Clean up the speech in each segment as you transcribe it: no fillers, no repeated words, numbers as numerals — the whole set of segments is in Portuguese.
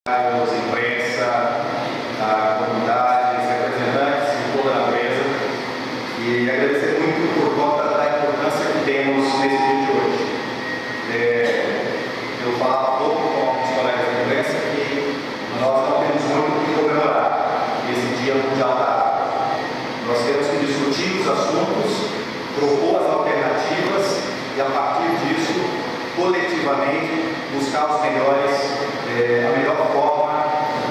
imprensa, a comunidade, representantes de toda a natureza, e agradecer muito por conta da importância que temos nesse dia de hoje. Eu falava há pouco com os colegas da imprensa que nós não temos muito o que comemorar esse Dia Mundial da Água. Nós temos que discutir os assuntos, propor as alternativas e, a partir disso, coletivamente, buscar os melhores, a melhor forma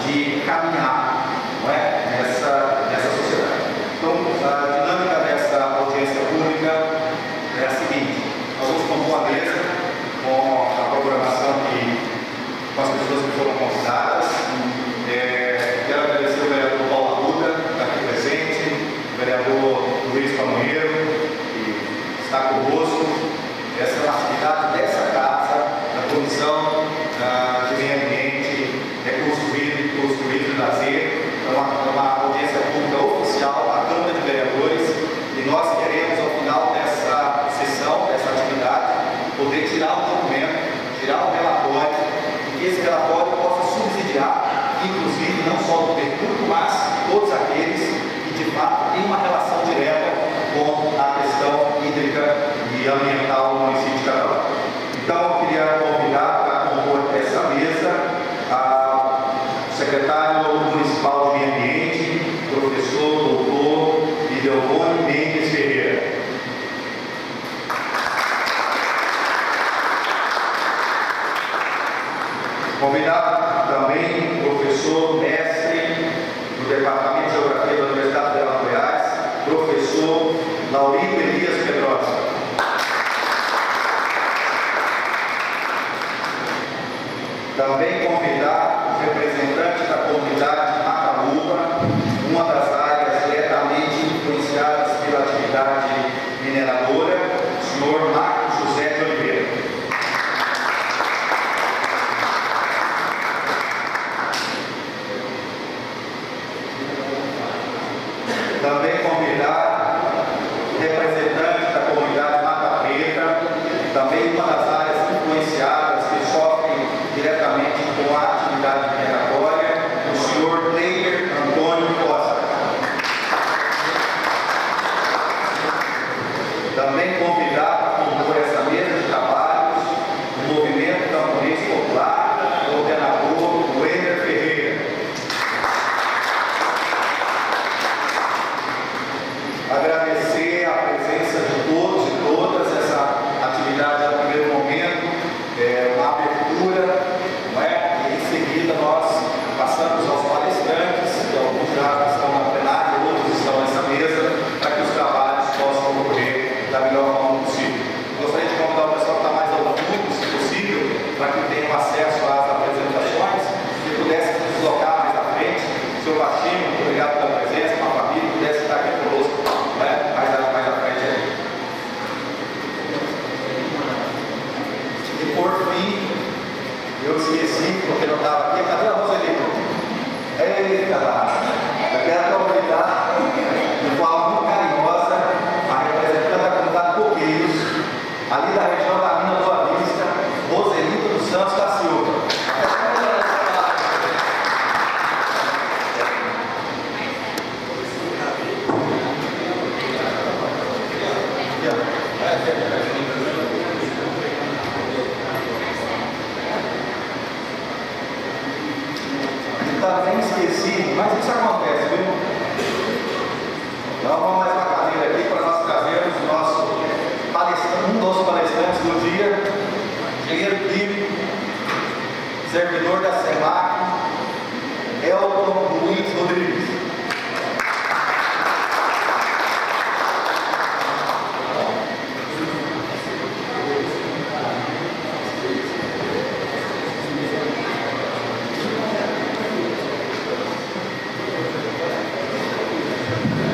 de caminhar, não é? nessa sociedade. Então, a dinâmica dessa audiência pública é a seguinte: nós vamos compor a mesa com a programação com as pessoas que foram convidadas. Quero agradecer o vereador Paulo Arruda, que está aqui presente, o vereador Luiz Pamonheiro, que está conosco. Essa é uma atividade dessa casa, da Comissão de Meio Ambiente, Recursos Hídricos, Turismo e Lazer. É uma audiência pública oficial da Câmara de Vereadores, e nós queremos, ao final dessa sessão, dessa atividade, poder tirar o documento, tirar o relatório, e que esse relatório possa subsidiar, inclusive, não só o poder público, mas todos aqueles que, de fato, têm uma relação direta com a questão hídrica e ambiental no município de Catalão. Então, eu queria convidar para compor essa mesa o secretário municipal de Meio Ambiente, professor, doutor Ideolfone Mendes Ferreira. Convidar também o professor mestre do Departamento de Geografia da Universidade Federal de Goiás, professor Laurindo Elias Pedrosa. Também convidar o representante da comunidade Macaúba, uma das áreas diretamente influenciadas pela atividade mineradora, o senhor Marcos José de Oliveira. Também convidar o representante da comunidade Mata Preta, também uma das áreas influenciadas que sofrem diretamente com a atividade mineratória, o senhor Cleiber Antônio Costa. Também convidar para compor essa mesa de trabalhos o Movimento Camponês Popular, o coordenador Wender Ferreira. Agradecer a presença de todos e todas. Essa atividade é, no primeiro momento, uma abertura, não é? E em seguida nós passamos aos palestrantes, que alguns já estão na plenária, outros estão nessa mesa, para que os trabalhos possam ocorrer da melhor forma possível. Gostaria de convidar o pessoal que está mais ao fundo, se possível, para que tenham acesso às apresentações e pudesse se deslocar mais à frente. Seu Baixinho, muito obrigado pela presença, com a família, pudesse estar aqui conosco, não é? Mais à frente aí. E por fim, eu esqueci, porque não estava aqui, cadê a Roselito? Eita, eu quero convidar de forma muito carinhosa a representante da comunidade Coqueiros, ali da região da Mina Boa Vista, Roselito dos Santos da Silva. Também esqueci, mas isso acontece, viu? Então vamos mais uma cadeira aqui para nós trazermos o nosso palestrante, um dos palestrantes do dia, engenheiro químico, servidor da SEMAC, Elton Luiz Rodrigues.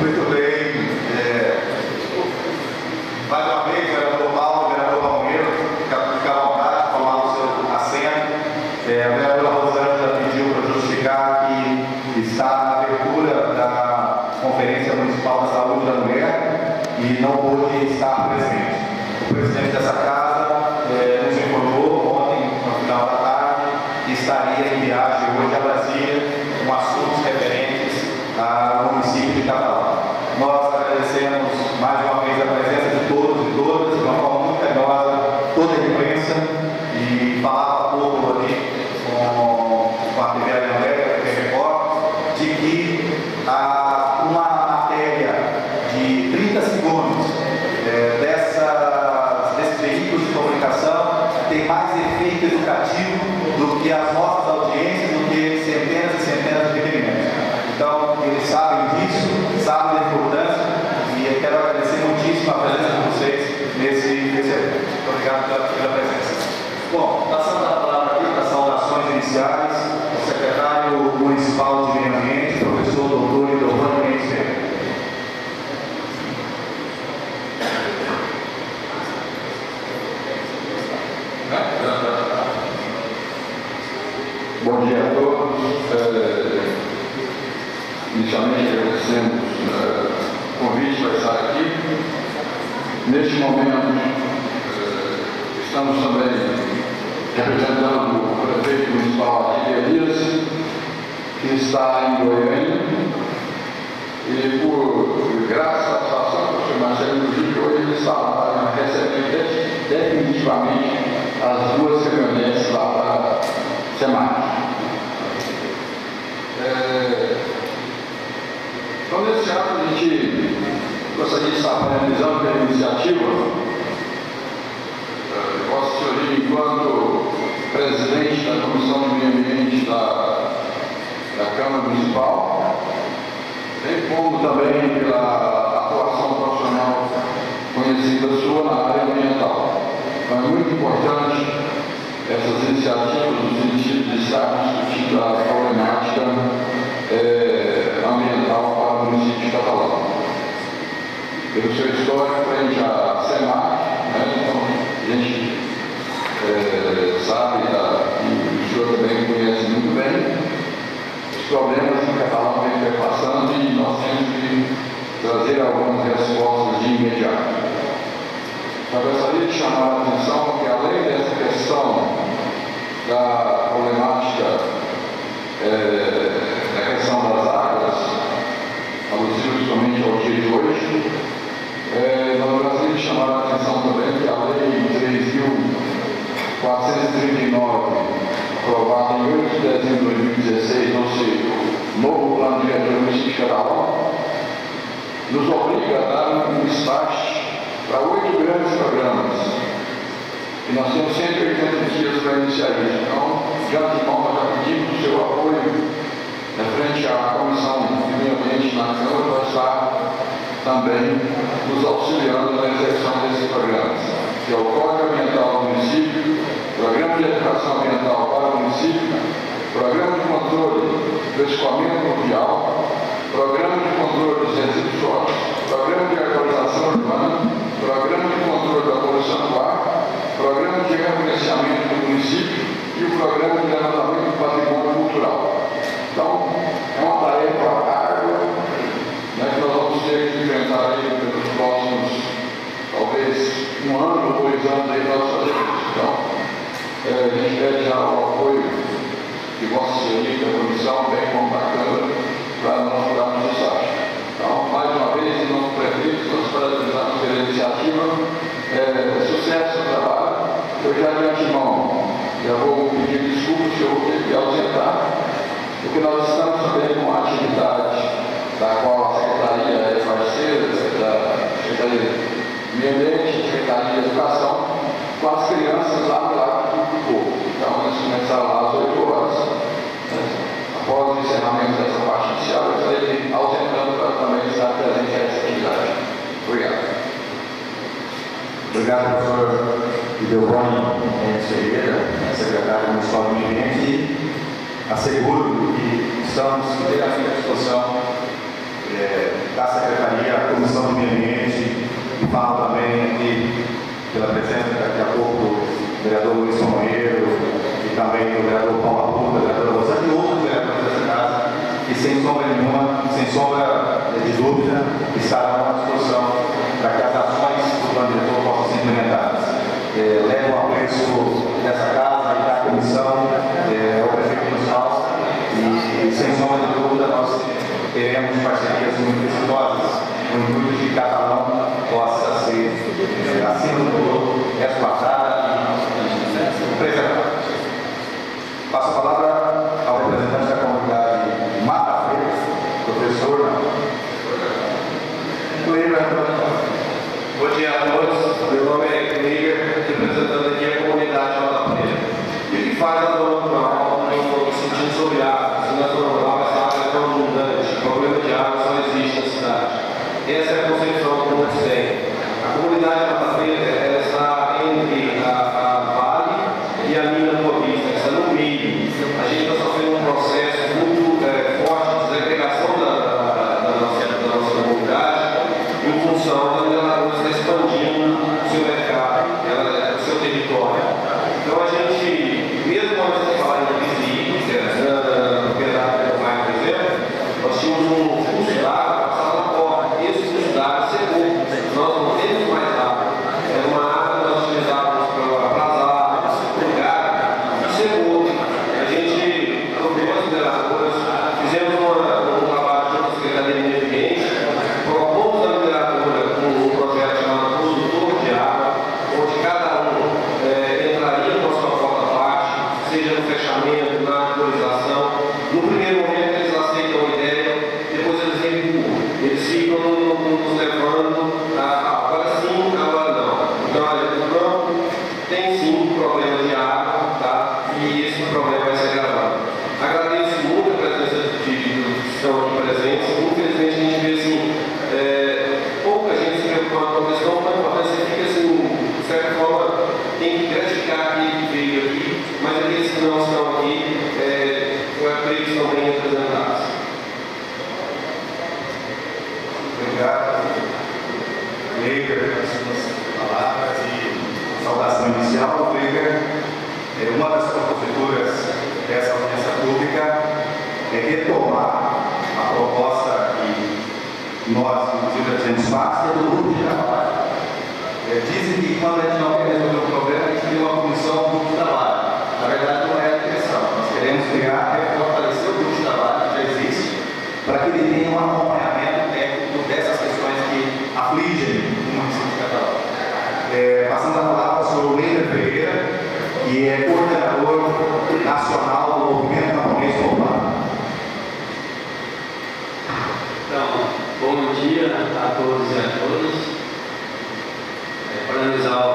Muito bem. Mais uma vez, vereador Paulo, vereador Palmeiro, fica à vontade de tomar o seu assento. A vereadora Rosângela pediu para justificar que está na abertura da Conferência Municipal da Saúde da Mulher e não pôde estar presente. O presidente dessa casa nos informou ontem, no final da tarde, que estaria em viagem hoje a Brasília com assuntos referentes ao município de Catalão. Nós agradecemos mais uma vez a presença de todos e todas, de uma forma muito carinhosa, toda a imprensa, e falava há pouco ali com a primeira Andréia, que recorda, de que uma matéria de 30 segundos desses veículos de comunicação tem mais efeito educativo do que as nossas audiências, do que centenas e centenas de requerimentos. Então, eles sabem disso, sabem da importância, e eu quero agradecer muitíssimo a presença de vocês nesse evento. Muito obrigado pela presença. Bom, passando a palavra aqui para as saudações iniciais, o secretário municipal de Meio Ambiente, professor doutor Idovânio Mendes Ferreira. Bom dia a todos. Inicialmente agradecemos o convite para estar aqui. Neste momento, estamos também representando o prefeito municipal aqui, Elias, que está em Goiânia, e por graça à satisfação do professor Marcelo Gil, hoje ele está lá recebendo definitivamente as duas caminhonetes lá para SEMAC. Então, nesse ato, a gente gostaria de estar parabenizando pela iniciativa. Vossa Senhoria, enquanto presidente da Comissão de Meio Ambiente da Câmara Municipal, bem como também pela atuação profissional conhecida sua na área ambiental. Então, é muito importante essas iniciativas no sentido de estarmos discutindo a problemática ambiental para o município de Catalão. Pelo seu histórico frente à SEMAC, então a gente sabe, e o senhor também conhece muito bem, os problemas que Catalão vem passando, e nós temos que trazer algumas respostas de imediato. Eu gostaria de chamar a atenção que, além dessa questão da problemática da questão das águas, alusiva somente ao dia de hoje, nós gostaríamos de chamar a atenção também que a Lei 3.439, aprovada em 8 de dezembro de 2016, ou seja, o novo plano diretor do município de Catalão, nos obriga a dar um start para 8 grandes programas. E nós temos 180 dias para iniciar isso. Então, de antemão, nós já pedimos o seu apoio frente à Comissão de Meio Ambiente na Câmara para estar também nos auxiliando na execução desses programas, que é o Código Ambiental do Município, Programa de Educação Ambiental para o Município, Programa de Controle do Escoamento Fluvial, Programa de Controle dos Resíduos Sólidos, Programa de Arborização Urbana, Programa de Controle da Poluição do Ar, Programa de Reconhecimento do Município e o Programa de Levantamento do Patrimônio Cultural. Então, é uma tarefa árdua, que nós vamos ter que enfrentar aí pelos próximos, talvez, 1 ano ou 2 anos aí para nós fazermos isso. Então, a gente pede já o apoio de Vossa Senhoria, da Comissão, bem como da Câmara, para nós darmos isso. Então, mais uma vez, em nome do prefeito, nós parabenizamos pela iniciativa, sucesso no trabalho. Eu já de antemão, já vou pedir desculpas se eu vou ter que ausentar, porque nós estamos também com uma atividade da qual a Secretaria é parceira, da Secretaria de Meio Ambiente, Secretaria de Educação, com as crianças lá do Lago do Povo. Então, nós começamos lá às 8 horas, após o encerramento dessa parte inicial, eu estarei ausentando para também estar presente nessa atividade. Obrigado. Obrigado, professor Idovânio Mendes Ferreira, secretário municipal do Meio Ambiente, e asseguro que estamos inteiramente à disposição da Secretaria, a Comissão do Meio Ambiente, e falo também aqui pela presença daqui a pouco do vereador Luiz Somoeiro e também do vereador Paulo Arruda, do vereador Rosana e outros vereadores dessa casa, que sem sombra nenhuma, sem sombra de dúvida, estarão à disposição para que as ações do plano diretor possam ser implementadas. Levo o apreço dessa casa e da comissão ao prefeito municipal teremos parcerias muito exitosas, com o intuito de que Catalão possa ser, acima de tudo, resguardada e preservada. Passo a palavra ao representante da comunidade Mata Freitas, professor Bom dia a todos, meu nome é Cleber, representando aqui a comunidade Mata Freira. E o que faz a zona rural no sentido sobre água? Se na zona rural essa água é tão abundante, o problema de água só existe na cidade. Essa é a concepção que muitos têm. A comunidade Mata Freira ela está entre a Vale e a mina Boa Vista, está no meio. A gente está sofrendo um processo muito forte de desagregação da nossa comunidade em função da mineradora está expandindo o seu mercado, o seu território. Então a gente, mesmo antes de falar em crise na propriedade do bairro, por exemplo, nós tínhamos um curso d'água que passava na porta. Esse curso d'água secou. Nós não temos mais água. Era uma água que nós utilizávamos para as árvores, para o gado, e secou. A gente procurou as mineradoras, fizemos um trabalho junto com a Secretaria de Meio Ambiente, propomos a mineradora um projeto chamado Produtor de Água, onde cada um entraria com a sua cota parte, seja no fechamento, na autorização. No primeiro momento eles aceitam a ideia, depois eles recuam. Eles ficam nos levando a agora sim, agora não. Então, olha, no campo tem sim problema de água, tá? E esse problema vai ser agravado. Agradeço muito a presença de que estão aqui presentes. Infelizmente a gente vê assim, pouca gente se preocupando com a questão, mas a importância fica assim, de certa forma, tem que gratificar aquele que veio aqui, mas aqueles que não estão aqui, eu acredito que estão bem representados. Obrigado, Cleber, pelas suas palavras e saudação inicial. Cleber, uma das proposituras dessa audiência pública é retomar a proposta que nós, inclusive, a gente faz, que é do grupo de trabalho. Dizem que quando a gente não quer resolver um problema, a gente cria uma comissão, um grupo de trabalho. Na verdade, não é a direção. Nós queremos criar, fortalecer o grupo de trabalho que já existe, para que ele tenha um acompanhamento técnico dessas questões que afligem o município de Catalão. Passando a palavra ao senhor Wender Pereira, que é coordenador nacional do Movimento Camponês Popular. Então, bom dia a todos e a todas. Parabenizar o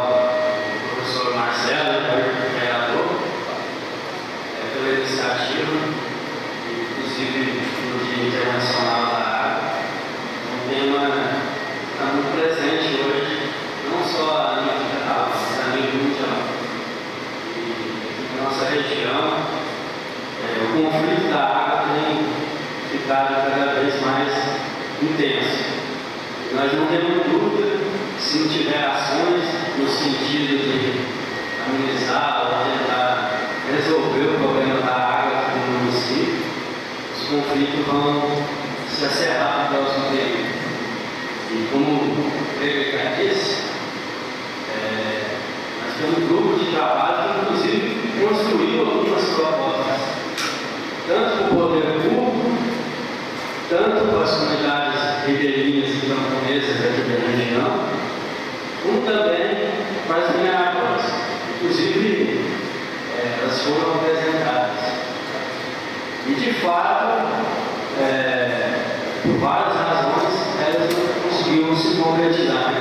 professor Marcelo, vereador, pela iniciativa, inclusive no Dia Internacional da Água. Um tema está muito presente hoje, não só a nível geral, mas a nível mundial. E na nossa região, o conflito da água tem ficado cada vez mais intenso. Nós não temos dúvida, se não tiver ações no sentido de amenizar ou tentar resolver o problema da água aqui no município, os conflitos vão se acerrar no próximo período. E como o Cleber disse, nós temos um grupo de trabalho que inclusive construiu algumas propostas, tanto para o poder público, tanto para as comunidades ribeirinhas e camponesas aqui da região, como também para as mineradoras. Inclusive, elas foram apresentadas. E, de fato, por várias razões, elas não conseguiram se concretizar.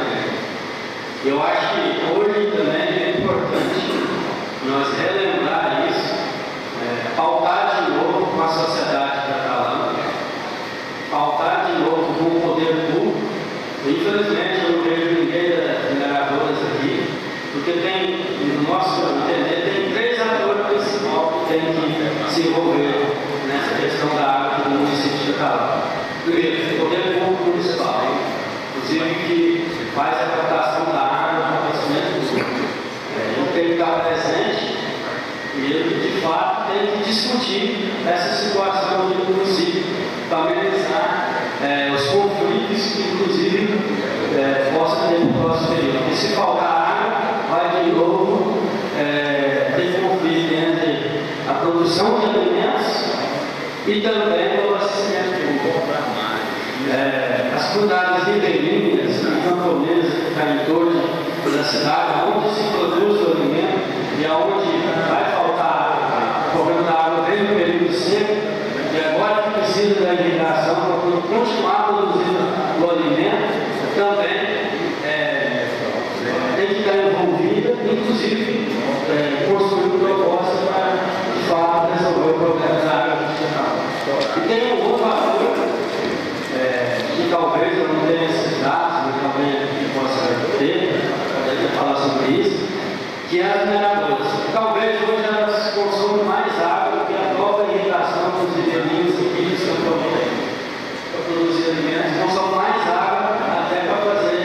Eu acho que hoje também é importante nós relembrar isso, pautar de novo com a sociedade catalã, pautar de novo com o poder público. Infelizmente, eu não vejo ninguém das mineradoras aqui, porque tem, no nosso entender, tem 3 atores principais que têm que se envolver nessa questão da água do município de Catalão. Primeiro, o poder público municipal, inclusive que faz a captação da água no abastecimento público. Ele tem que estar presente e ele, de fato, tem que discutir essa situação aqui no município para amenizar os conflitos que, inclusive, possa ter no próximo período. E se faltar água, vai de novo ter conflito entre a produção de alimentos e também o abastecimento público. comunidades ribeirinhas e camponesas que estão em torno da cidade, onde se produz o alimento e aonde vai faltar o problema da água desde o período seco, e agora que precisa da irrigação para continuar produzindo o alimento, também tem que estar envolvida, inclusive construir propostas para, de fato, resolver o problema da água regional. E tem um outro ator, que talvez eu não tenha esses dados, mas talvez eu possa ter, poderia falar sobre isso, que é as mineradoras. Talvez hoje elas consomem mais água do que a própria irrigação dos ribeirinhos e rios camponeses para produzir alimentos, consomem mais água até para fazer,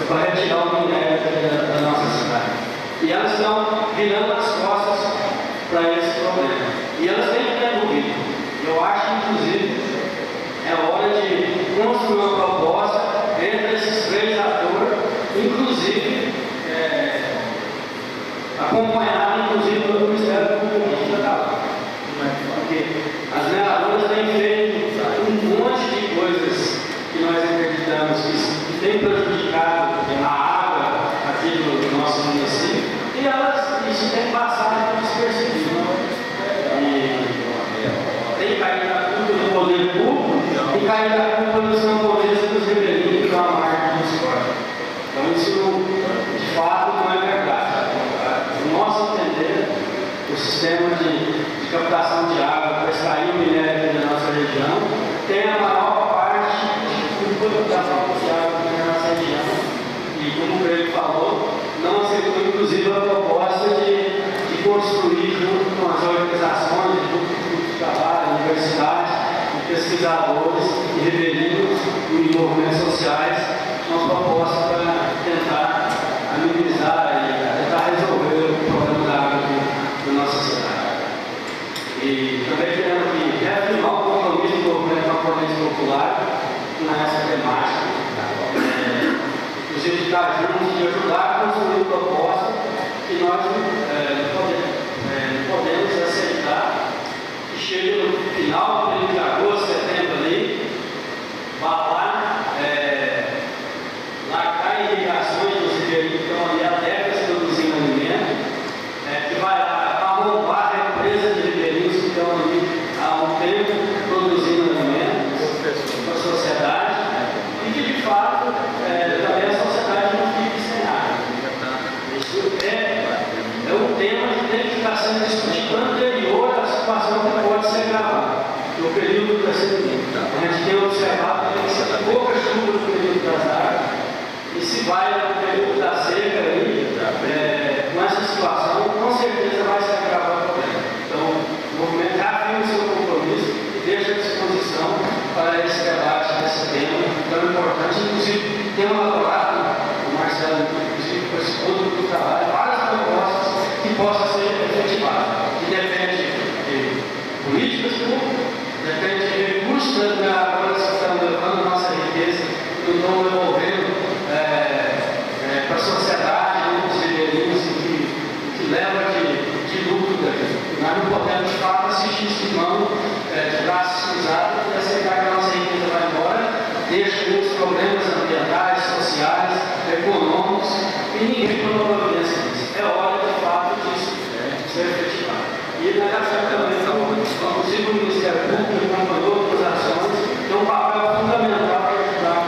para retirar o minério da nossa cidade. E elas estão virando as costas para esse problema. E elas têm que ter dúvida. Eu acho que, inclusive, é hora de construir uma proposta entre esses três atores, inclusive acompanhado inclusive pelo Ministério Público Estadual. Porque as mineradoras têm feito um monte de coisas que nós acreditamos que tem prejudicado a água aqui do nosso município, e isso tem passado despercebido. Tem caído a culpa do poder público e caído a culpa dos camponeses e dos ribeirinhos que estão à margem do esporte. Então isso, de fato, não é verdade. No nosso entender, o sistema de captação de água para extrair o minério da nossa região tem a maior parte de culpa da falta de água na nossa região. E como o Greg falou, não aceitou inclusive a proposta de construir junto com as organizações, junto com os grupos de trabalho, universidades, pesquisadores e ribeirinhos e movimentos sociais, uma proposta para tentar amenizar e tentar resolver o problema da água da nossa cidade. E também queremos aqui reafirmar o compromisso do movimento camponês popular com essa temática, inclusive de estar juntos, de ajudar a construir proposta que nós podemos aceitar, que chegue no final do período de agosto, setembro ali, vá lá, largar irrigações dos ribeirinhos que estão ali há décadas produzindo alimento, que vai arrombar a represa de ribeirinhos que estão ali há um tempo produzindo alimentos para a sociedade, e que de fato também a sociedade não fique sem água. Isso é um tema que tem que estar sendo discutido anterior à situação que pode ser gravada, no período da sequência. A gente tem observado que tem pouca chuva no período das águas, e se vai no período da seca aí, com essa situação, com certeza vai se agravar o problema. Então, o movimento reafirma o seu compromisso e deixa à disposição para esse debate desse tema tão importante. Inclusive, tem elaborado, o Marcelo, inclusive, com esse outro grupo de trabalho, várias propostas que possam ser efetivadas, que depende de políticas públicas, depende de recursos das mineradoras que estão levando a nossa riqueza, que estão devolvendo para a sociedade, os ribeirinhos, que leva de lucro daqui. Nós não podemos, de fato, assistir isso de mão, de braços cruzados, e aceitar que a nossa riqueza vai embora, deixa muitos problemas ambientais, sociais, econômicos, e ninguém tomou providência disso. É hora, de fato, disso ser efetivado. E nós achamos também, inclusive o Ministério Público acompanhou outras ações, tem um papel fundamental para ajudar.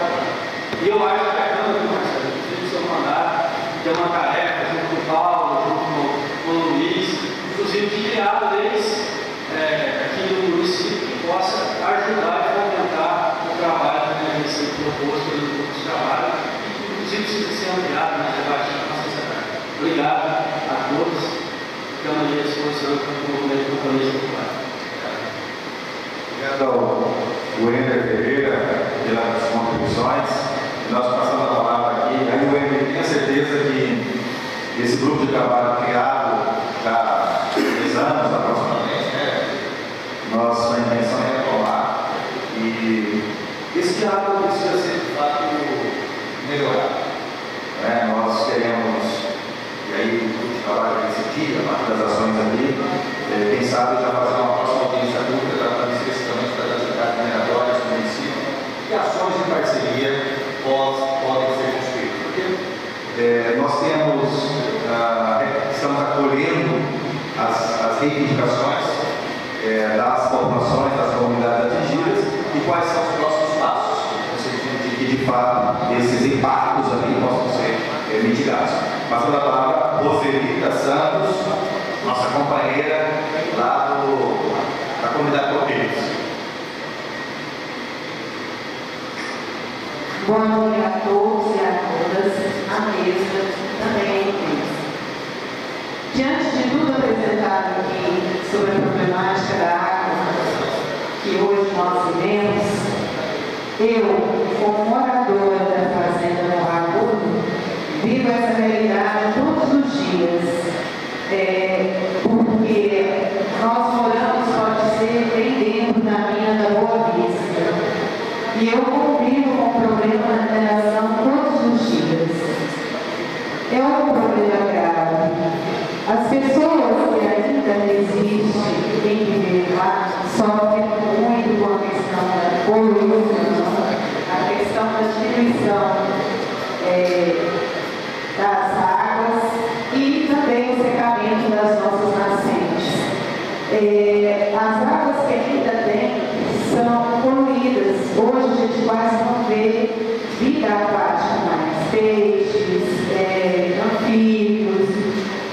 E eu acho que a Câmara, inclusive o seu mandato, tem uma tarefa junto com o Paulo, junto com o Luiz, inclusive de criar leis aqui no município que possa ajudar a fomentar o trabalho que tem sido proposto pelos grupos de trabalho, que inclusive precisa ser ampliado na debate da nossa sociedade. Obrigado a todos. Ficamos à disposição para o movimento camponês popular. Obrigado ao Wender Ferreira pelas contribuições. Nós passamos a palavra aqui. Aí o Wender tem a certeza que esse grupo de trabalho criado há 3 anos aproximadamente, nossa intenção é retomar. E esse diálogo precisa ser de fato melhorado. Nós queremos, e aí o grupo de trabalho decidir a partir das ações ali, quem sabe já fazer uma próxima audiência pública tratando especificamente das atividades mineratórias do município, que ações de parceria podem ser construídas? Nós estamos acolhendo as reivindicações das populações, das comunidades atingidas e quais são os próximos passos, no sentido de que, de fato, esses impactos ali possam ser mitigados. Passando a palavra a Roselita Santos, nossa companheira lá da comunidade Copeiros. Bom dia a todos e a todas, à mesa, também à mesa. Diante de tudo apresentado aqui sobre a problemática da água que hoje nós vivemos, eu, como moradora da fazenda do Ragudo, vivo essa realidade todos os dias, porque nós moramos, pode ser, bem dentro da mina da Boa Vista, e eu convivo com o problema da mineração todos os dias. É um problema grave. As pessoas que ainda resistem em viver lá sofrem muito com a questão da poluição, a questão da diminuição das águas e também o secamento das nossas nascentes. As águas que ainda tem são poluídas. Hoje a gente quase não vê vida aquática mais, peixes, anfíbios.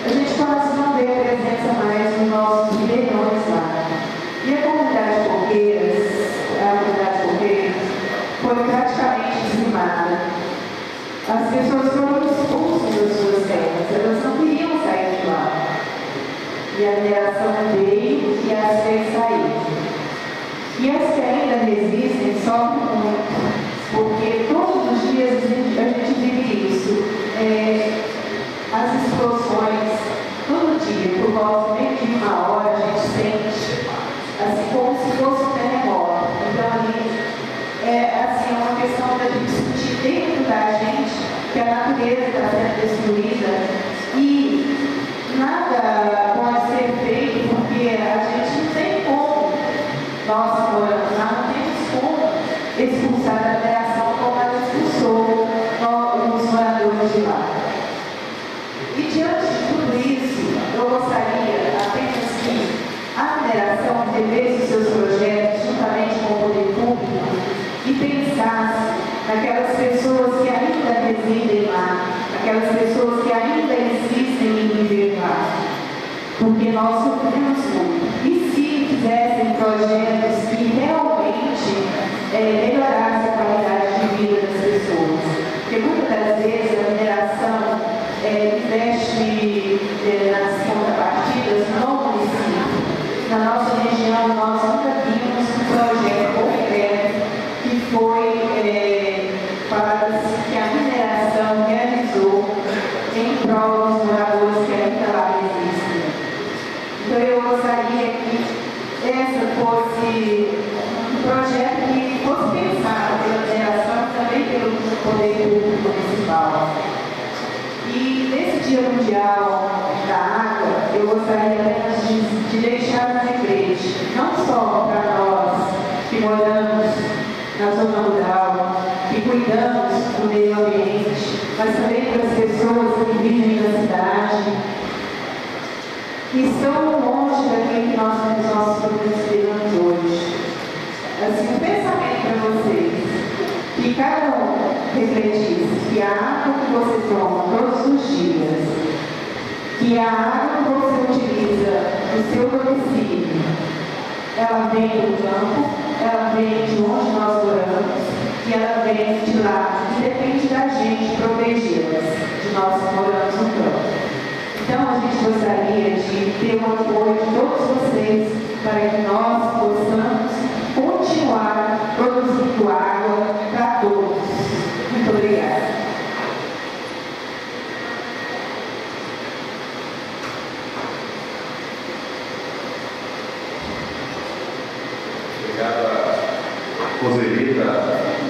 A gente quase não vê a presença mais nos nossos ribeirinhos lá. E a comunidade Coqueiras, foi praticamente dizimada. As pessoas foram expulsas das suas terras, elas não queriam sair de lá. E a mineração veio e as fez sair. E as que ainda resistem sofrem muito, porque todos os dias a gente vive isso. As explosões, todo dia, por volta de uma hora, a gente sente assim como se fosse um terremoto. Então, ali, assim, é uma questão da gente sentir dentro da gente que a natureza está sendo destruída e nada pode ser feito porque a gente não tem como. Nós moramos lá, não temos como expulsar a mineração como ela expulsou os moradores de lá. E diante de tudo isso, eu gostaria apenas que a mineração revesse os seus projetos juntamente com o poder público e pensasse naquelas pessoas que ainda residem lá, aquelas pessoas que ainda insistem em viver lá, porque nós sofremos muito. E se fizessem projetos que realmente melhorassem a qualidade de vida das pessoas? Porque muitas das vezes a mineração investe nas contrapartidas no município. Na nossa região, nós nunca vimos um projeto concreto que foi falado assim, que a mineração realizou em prol dos moradores que ainda lá existem. Então eu gostaria que essa fosse um projeto que fosse pensado pela mineração e também pelo poder público municipal. E nesse Dia Mundial da Água, eu gostaria apenas de deixar um lembrete, não só para nós que moramos na zona rural, que cuidamos do meio ambiente, mas também para as pessoas que vivem na cidade, que estão longe daquilo que nós temos nossos problemas hoje. Assim, um pensamento para vocês, que cada um refletisse que a água que você toma todos os dias, que a água que você utiliza no seu domicílio, ela vem do campo, ela vem de onde nós moramos e ela vem de lá. E depende da gente protegê-las, de nós que moramos no campo. Então, a gente gostaria de ter o apoio de todos vocês para que nós possamos continuar produzindo água para todos. Muito obrigada. Obrigado a Roselita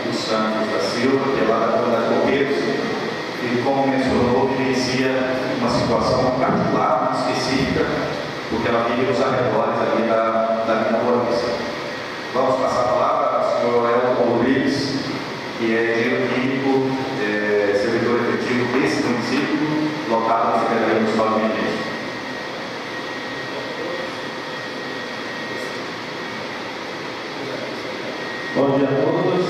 dos Santos da Silva, que é lá da comunidade Coqueiros, e como mencionou, vivencia uma situação particular, específica, porque ela vive nos arredores ali da mina Boa Vista. Vamos passar a palavra ao senhor Elton Rodrigues, que é engenheiro químico, servidor efetivo desse município, lotado na Secretaria Municipal de Meio Ambiente. Bom dia a todos.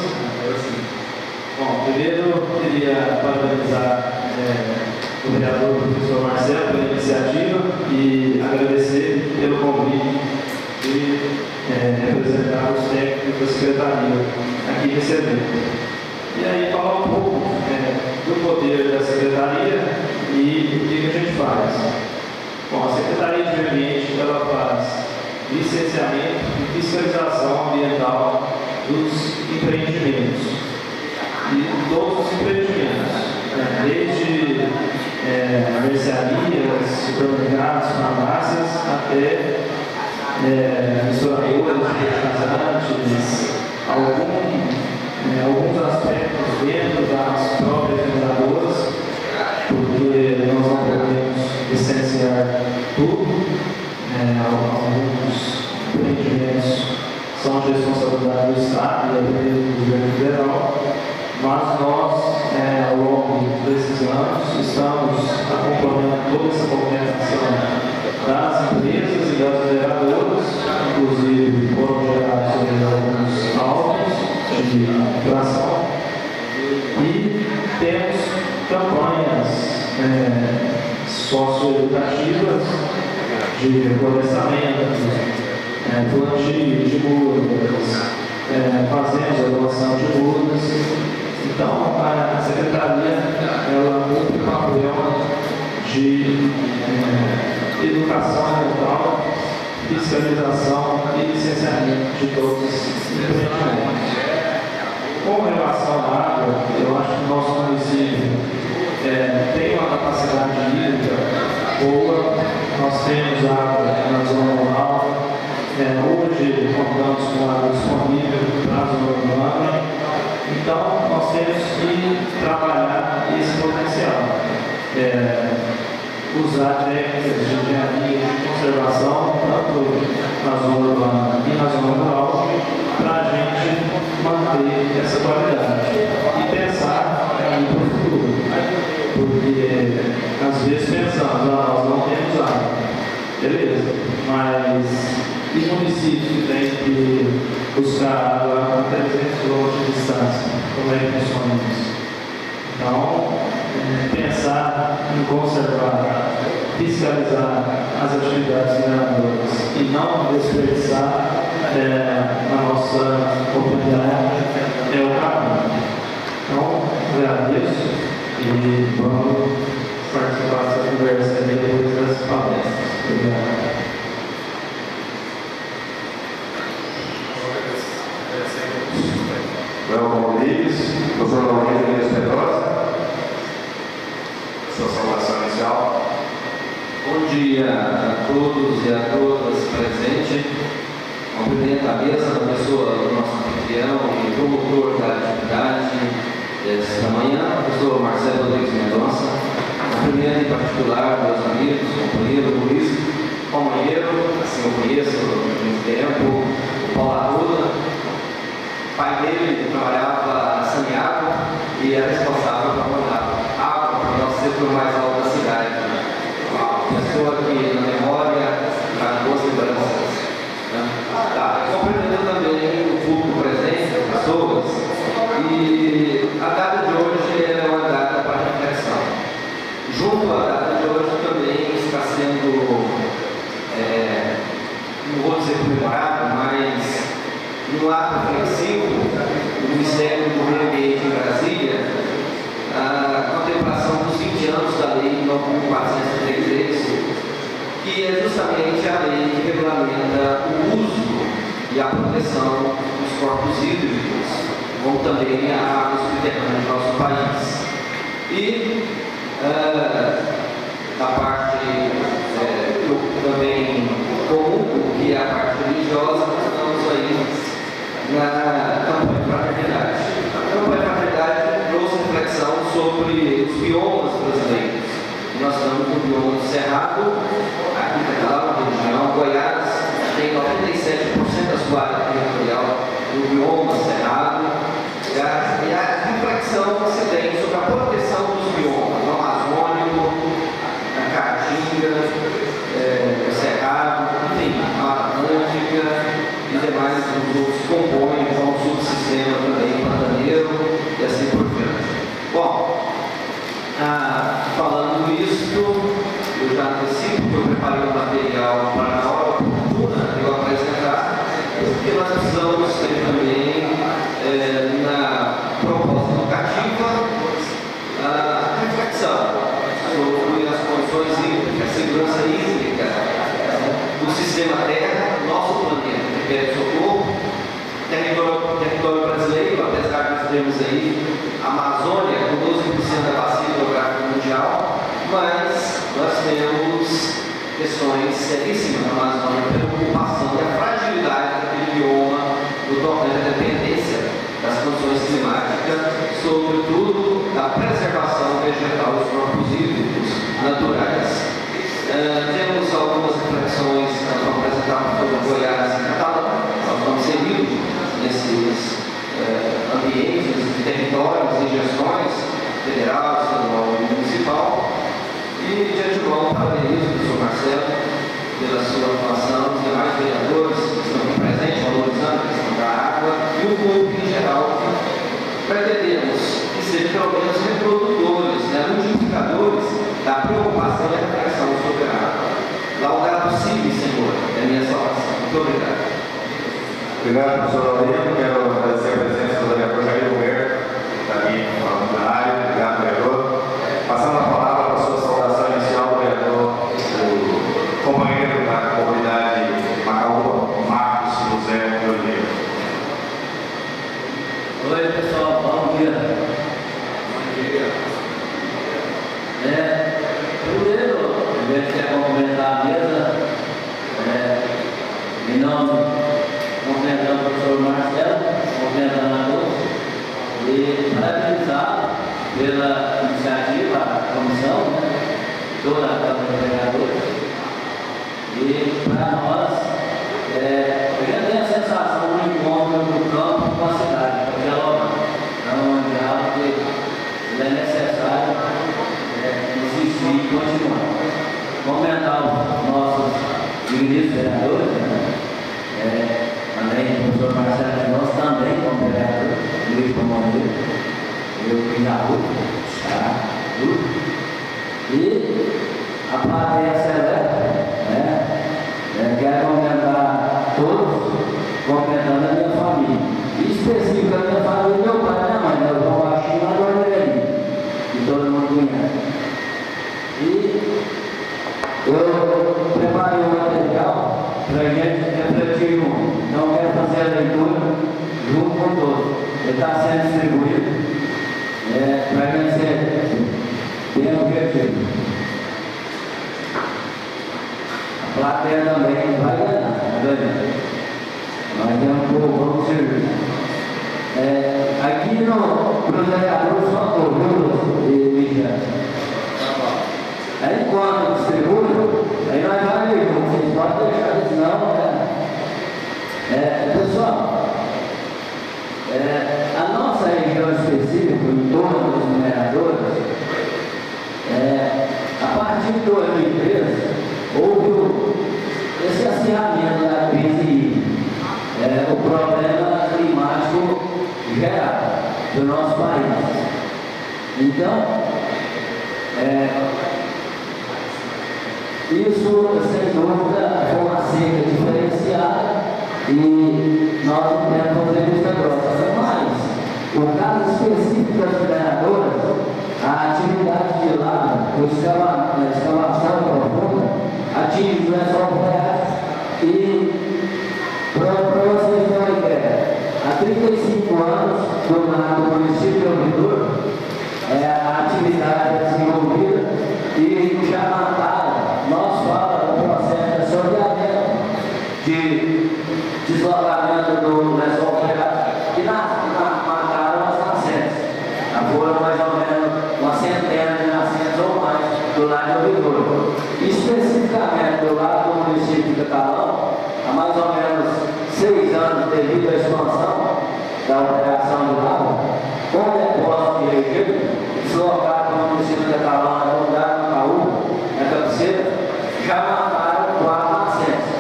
Bom, primeiro eu queria parabenizar o vereador professor Marcelo pela iniciativa e agradecer pelo convite de representar os técnicos da Secretaria aqui nesse evento. E aí falar um pouco do poder da Secretaria e o que a gente faz. Bom, a Secretaria de Meio Ambiente ela faz licenciamento e fiscalização ambiental dos empreendimentos. E todos os empreendimentos, desde mercearias, supermercados, farmácias, até misturadoras, fertilizantes, alguns aspectos dentro das próprias mineradoras, porque nós não podemos licenciar tudo. Alguns empreendimentos são de responsabilidade do Estado e do governo federal, mas nós, ao longo desses anos, estamos acompanhando toda essa movimentação das empresas e das mineradoras, inclusive foram gerados alguns autos de infração, e temos campanhas socioeducativas de reflorestamento, plantio de mudas, fazemos a doação de mudas. Então, a Secretaria ela cumpre o papel de educação ambiental, fiscalização e licenciamento de todos os empreendimentos. Com relação à água, eu acho que o nosso município tem uma capacidade hídrica boa, nós temos água na zona rural, hoje contamos com água disponível para a zona urbana, então nós temos que trabalhar esse potencial, usar técnicas de engenharia de conservação, tanto na zona urbana e na zona rural, para a gente manter essa qualidade e pensar no futuro, porque às vezes pensamos, nós não temos água, beleza, mas e municípios que têm que buscar água a 300 km de distância, como é que funciona isso? Então, pensar em conservar, fiscalizar as atividades mineradoras e não desperdiçar na nossa opinião é o caminho. Então, agradeço e vamos participar dessa conversa depois das palestras. Obrigado. Welcome, Rodrigues, professor Laurindo Mendes Pedrosa, sua saudação inicial. Bom dia a todos e a todas presentes. Cumprimento a mesa da pessoa do nosso anfitrião e promotor da atividade desta manhã, o professor Marcelo Rodrigues Mendonça. Cumprimento em particular meus amigos, companheiro Luiz Palmeiro, assim eu conheço há muito tempo, o Paulo Arruda. O pai dele trabalhava na Saniago e era responsável por mandar água para o nosso setor mais alto da cidade. Uma pessoa que, na memória, traz boas lembranças. Cumprimento também o público presente, as pessoas, e a data de hoje é uma data para reflexão. Junto à data de hoje também está sendo, não vou dizer comemorado, mas no ato reflexivo do Ministério do Meio Ambiente em Brasília, a contemplação dos 20 anos da Lei 9.433, que é justamente a lei que regulamenta o uso e a proteção dos corpos hídricos, como também a água subterrânea do nosso país. E a parte que eu também comum, que é a parte religiosa, nós estamos aí na campanha de fraternidade. A campanha de fraternidade trouxe reflexão sobre os biomas brasileiros. Nós estamos no bioma do Cerrado, aqui na região, Goiás tem 97% da sua área territorial no bioma Cerrado, e as o sistema Terra, nosso planeta, que pede socorro, território brasileiro, apesar de nós termos aí a Amazônia com 12% da bacia hidrográfica mundial, mas nós temos questões seríssimas na Amazônia pela ocupação e a fragilidade daquele bioma do tocante à dependência das condições climáticas, sobretudo da preservação vegetal dos próprios hídricos naturais. Temos algumas reflexões para apresentar sobre Goiás e Catalão. Nós estamos inseridos nesses ambientes, territórios e gestões federal, estadual e municipal. E de antemão, parabenizo o professor Marcelo pela sua atuação, os demais vereadores que estão aqui presentes, valorizando a questão da água e o público em geral. Pretendemos que sejam pelo menos reprodutores, multiplicadores da preocupação e reflexão sobre a água. Laudado sibi, Senhor, é a minha salvação. Muito obrigado. Obrigado, professor Aurélio. Quero agradecer a presença do vereador Jair Roberto, que está aqui falando na área. Obrigado, vereador. Passando a palavra para a sua saudação inicial, vereador, o companheiro da comunidade Macaúba, Marcos José de Oliveira. Oi, pessoal, bom dia. Primeiro, a gente quer cumprimentar a mesa, em nome, cumprimentando o professor Marcelo, cumprimentando a todos, e parabenizar pela iniciativa, a comissão, toda a Câmara de Vereadores. E para nós, a gente tem a sensação do encontro do campo com a cidade, para dialogar. Então, é um diálogo que é necessário existir e continuar. Comentar os nossos direitos vereadores, também o professor Marcelo, nós também como vereador, Luiz Pomodoro, eu fiz a rua, tudo. E a plateia celeste, quero comentar todos, comentando a minha família. Específico a minha família, meu pai e minha mãe, nós vamos baixinho lá no Orelhinho, que todo mundo conhece. E eu preparei um material para a gente refletir junto. Então, quero fazer a leitura junto com todos. Ele está sendo distribuído para a gente ser bem objetivo. A plateia também vai ganhar, mas é um pouco, vamos servir. Aqui no vereador só todos, Michel. Aí quando distribui, aí nós vamos ver, vocês podem deixar isso não, pessoal, a nossa região específica, em torno dos mineradores, a partir de 2013, houve esse acirramento da crise, o problema climático geral do nosso país. Então, isso, sem dúvida, foi uma seca diferenciada e nós não temos fazer vista grossa. Mas, o caso específico das mineradoras, a atividade de lá, a escavação profunda, atinge o lençol freático e, para vocês terem uma ideia, há 35 anos, no município de Ouvidor, a atividade é desenvolvida e já mataram. Nós falamos do processo de assoreamento, de deslocamento do lençol freático, que mataram as nascentes. Foram mais ou menos uma centena de nascentes ou mais do lado de Ouvidor. Especificamente do lado do município de Catalão, há mais ou menos 6 anos, devido à expansão da operação de água, com o depósito de regime, deslocado no município de Catalão, na comunidade do Macaúba, na cabeceira, já mataram 4 nascentes.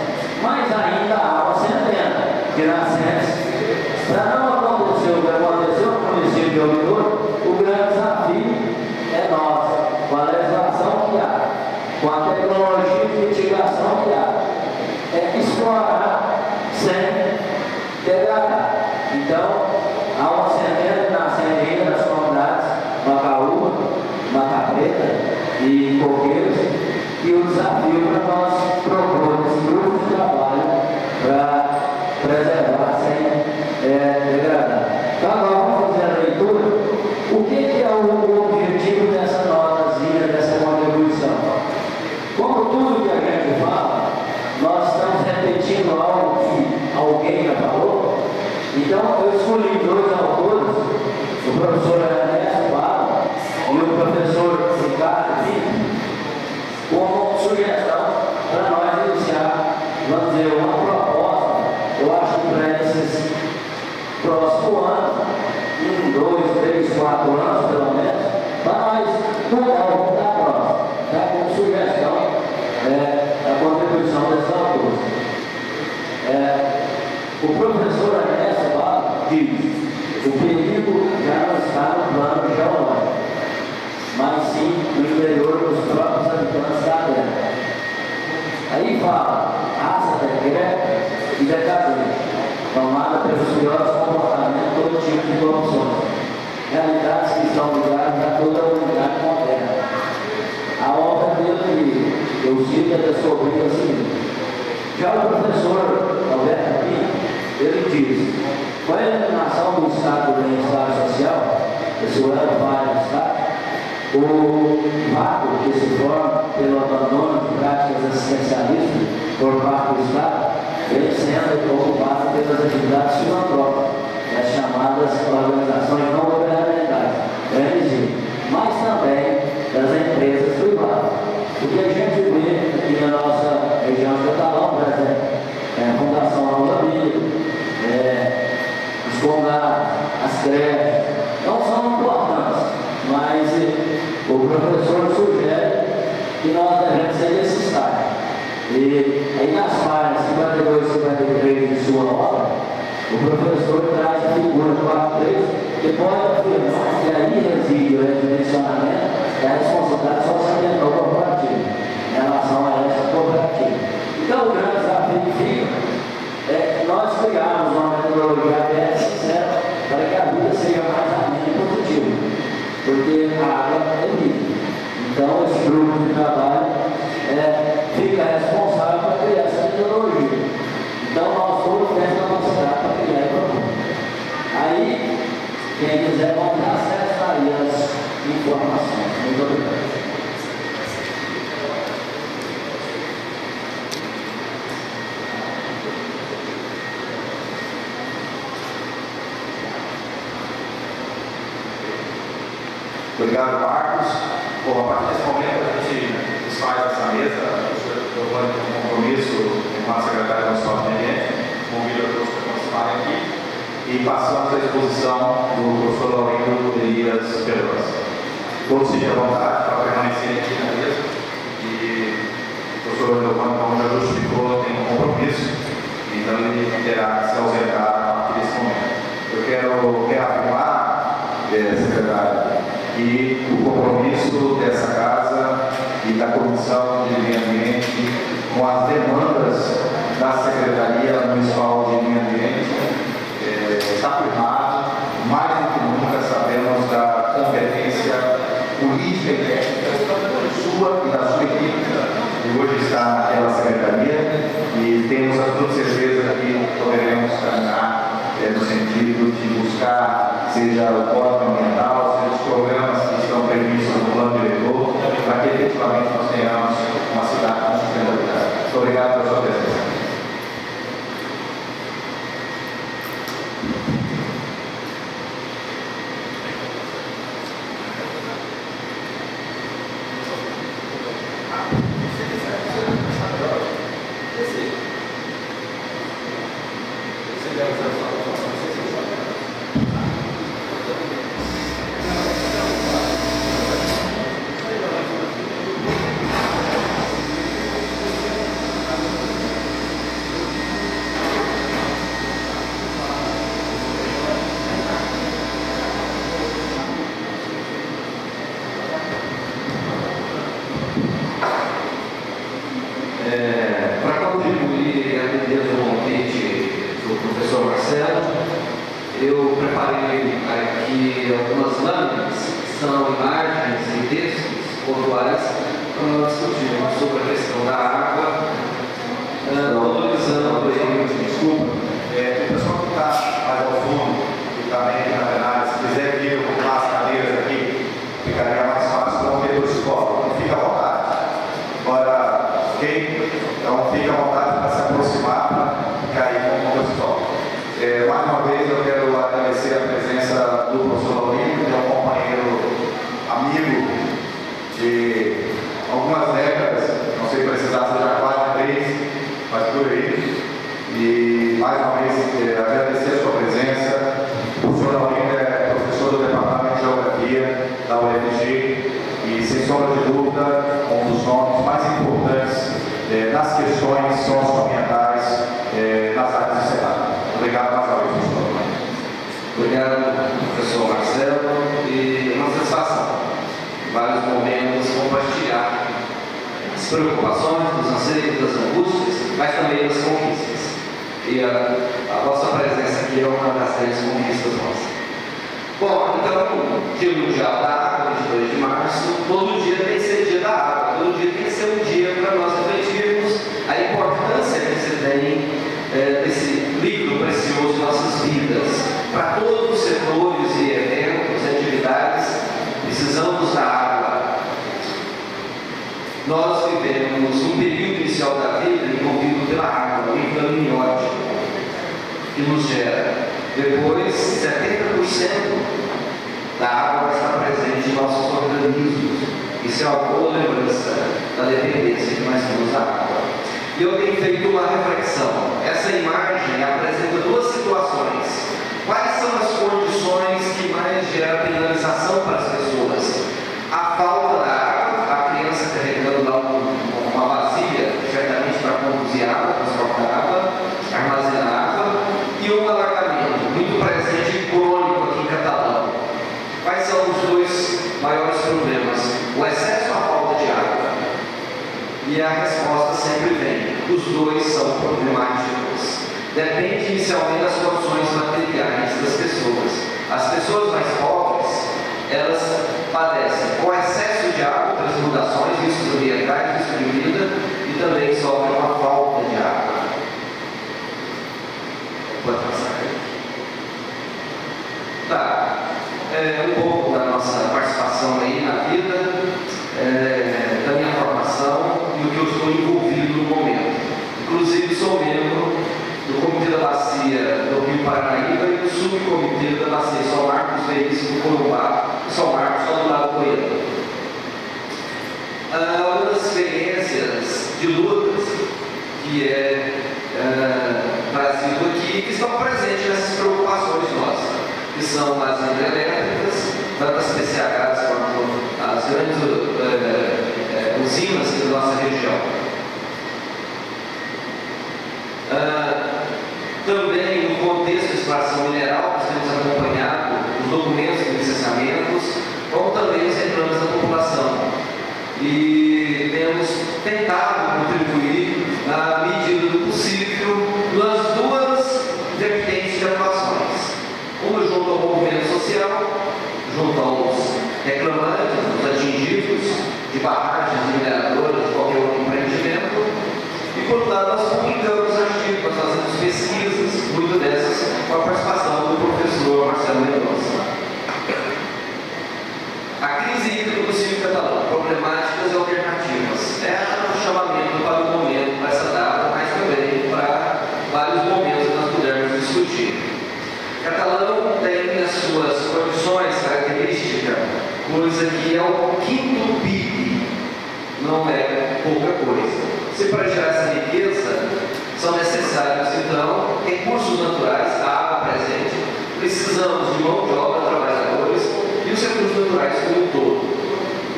Mas ainda há uma centena de nascentes. Para não acontecer o que aconteceu no município de Ouvidor, o grande desafio é nosso, com a legislação que há, com a tecnologia de mitigação que há, é explorar sem degradar. Então, há uma centena de nascentes ainda nas comunidades Macaúba, Mata Preta e Coqueiros, e o desafio para nós repetindo algo que alguém já falou, então eu escolhi dois autores, o professor Ernesto Bala e o professor Ricardo Pinto, como sugestão para nós iniciar, vamos dizer, uma proposta, eu acho que para esses próximos anos, 1, 2, 3, 4 anos pelo menos, para nós mudar o da próxima, tá? Como sugestão a contribuição desses autores. O professor Ernesto Bala diz: o perigo já não está no plano geológico, mas sim no interior dos próprios habitantes da Terra. Aí fala: raça decrépita e decadente, tomada pelos piores comportamentos, todo tipo de corrupções, realidades que estão ligadas a toda a humanidade moderna. A obra dele, que eu cito, é descobrir o seguinte. Já o professor Alberto Pinto, ele diz: com a eliminação do Estado do bem-estar social, esse ano vai do Estado, o vácuo que se forma pelo abandono de práticas assistencialistas por parte do Estado vem sendo ocupado pelas atividades filantrópicas, as chamadas organizações não governamentais, ONG, mas também das empresas privadas. O que a gente vê aqui na nossa região de Catalão, por exemplo, a Fundação Aula Bíblia, os congados, as creches, não são importantes, mas o professor sugere que nós devemos ser esse estágio. E aí nas páginas 52 e 53 de sua obra, o professor traz a figura 43, que pode afirmar que aí reside o redimensionamento da responsabilidade socioambiental corporativa em relação a essa cooperativa. Então, o grande desafio que fica é nós criarmos uma metodologia aberta e sincera para que a vida seja mais amena e positiva, porque a água é vida. Então, esse grupo de trabalho fica responsável para criar essa metodologia. Então, nós todos temos capacidade para criar e propor. Aí, quem quiser, vamos ter acesso aí às informações. Muito obrigado. Obrigado, Marcos. Bom, a partir desse momento a gente desfaz essa mesa. O Giovanni tem um compromisso com a secretária municipal do Meio Ambiente, convido a todos para participarem aqui, e passamos à exposição do professor Laurindo Elias Pedrosa. Todos fiquem à vontade para permanecerem aqui na mesa. E o professor Giovanni, como já justificou, tem um compromisso, então ele terá que se ausentar a partir desse momento. Eu quero reafirmar, secretário, e o compromisso dessa casa e da Comissão de Meio Ambiente com as demandas da Secretaria Municipal de Meio Ambiente está firmado. Mais do que nunca sabemos da competência política e técnica sua e da sua equipe, que hoje está naquela secretaria, e temos a certeza que poderemos caminhar no sentido de buscar, seja o Código Ambiental, seja os programas que estão previstos no plano diretor, para que efetivamente nós tenhamos uma cidade com sustentabilidade. Muito obrigado pela sua presença. Para contribuir e atender o convite do professor Marcelo, eu preparei aqui algumas lâminas, que são imagens e textos pontuais, para nós discutirmos sobre a questão da água, valorizando aí. Desculpa, o pessoal que está mais ao fundo, que está bem aqui na plenária, se quiser vir ocupar as cadeiras aqui, ficaria mais fácil para não ter dois copos. Então fica à vontade. Agora, ok? Então fica à vontade para se aproximar, por aí. E mais uma vez agradecer a sua presença. O senhor Laurindo é professor do Departamento de Geografia da UFG e, sem sombra de dúvida, um dos nomes mais importantes nas questões socioambientais nas áreas do Senado. Obrigado mais uma vez, professor. Obrigado, professor Marcelo, e uma satisfação, em vários momentos, compartilhar as preocupações, os anseios, das angústias, mas também das conquistas. E a vossa presença aqui é uma das grandes conquistas nossas. Bom, então, Dia Mundial da Água, 22 de março, todo dia tem que ser dia da água, todo dia tem que ser um dia para nós refletirmos a importância que se tem desse líquido precioso em nossas vidas. Para todos os setores e eventos e atividades, precisamos da água. Nós vivemos um período inicial da vida envolvido pela água, o líquido amniótico, que nos gera. Depois, 70% da água está presente em nossos organismos. Isso é uma boa lembrança da dependência que nós temos da água. E eu tenho feito uma reflexão. Essa imagem apresenta duas situações. Quais são as condições que mais geram penalização para as pessoas? A falta da água, a criança carregando lá uma vasilha, certamente para conduzir água, transportar água, armazenar água, e um alagamento muito presente e crônico aqui em Catalão. Quais são os dois maiores problemas? O excesso ou a falta de água? E a resposta sempre vem: os dois são problemáticos. Depende inicialmente das condições materiais das pessoas. As pessoas mais pobres, elas padecem com excesso de água, transmutações, riscos ambientais, risco de vida, e também sofrem com a falta de água. Pode passar aí. Tá. Um pouco da nossa participação aí na vida, da minha formação e o que eu estou envolvido no momento. Inclusive, sou membro do Comitê da Bacia do Rio Paranaíba e do Subcomitê da Bacia São Marcos, Veríssimo, Corumbá e São Marcos, só do lado Goiano. Algumas experiências de lutas que trazido aqui, que estão presentes nessas preocupações nossas, que são as hidrelétricas, tanto as PCHs quanto as grandes usinas da nossa região. Também, no contexto de exploração mineral, nós temos acompanhado os documentos de licenciamentos, como também os reclames da população. E temos tentado contribuir, na medida do possível, nas duas vertentes de atuações. Uma junto ao movimento social, junto aos reclamantes, aos atingidos de barragens, de mineradoras, de qualquer outro empreendimento. E, por outro lado, nós publicamos artigos, nós fazemos pesquisas, muitas dessas com a participação do professor Marcelo Mendonça. A crise hídrica do Círculo Catalão, problemáticas e alternativas. É um chamamento para o momento, para essa data, mas também para vários momentos que nós pudermos discutir. Catalão tem as suas condições características, coisa que é o quinto PIB, não é pouca coisa. Se para gerar essa riqueza são necessários, então, recursos naturais, a água presente, precisamos de mão de obra, trabalhadores e os recursos naturais como um todo.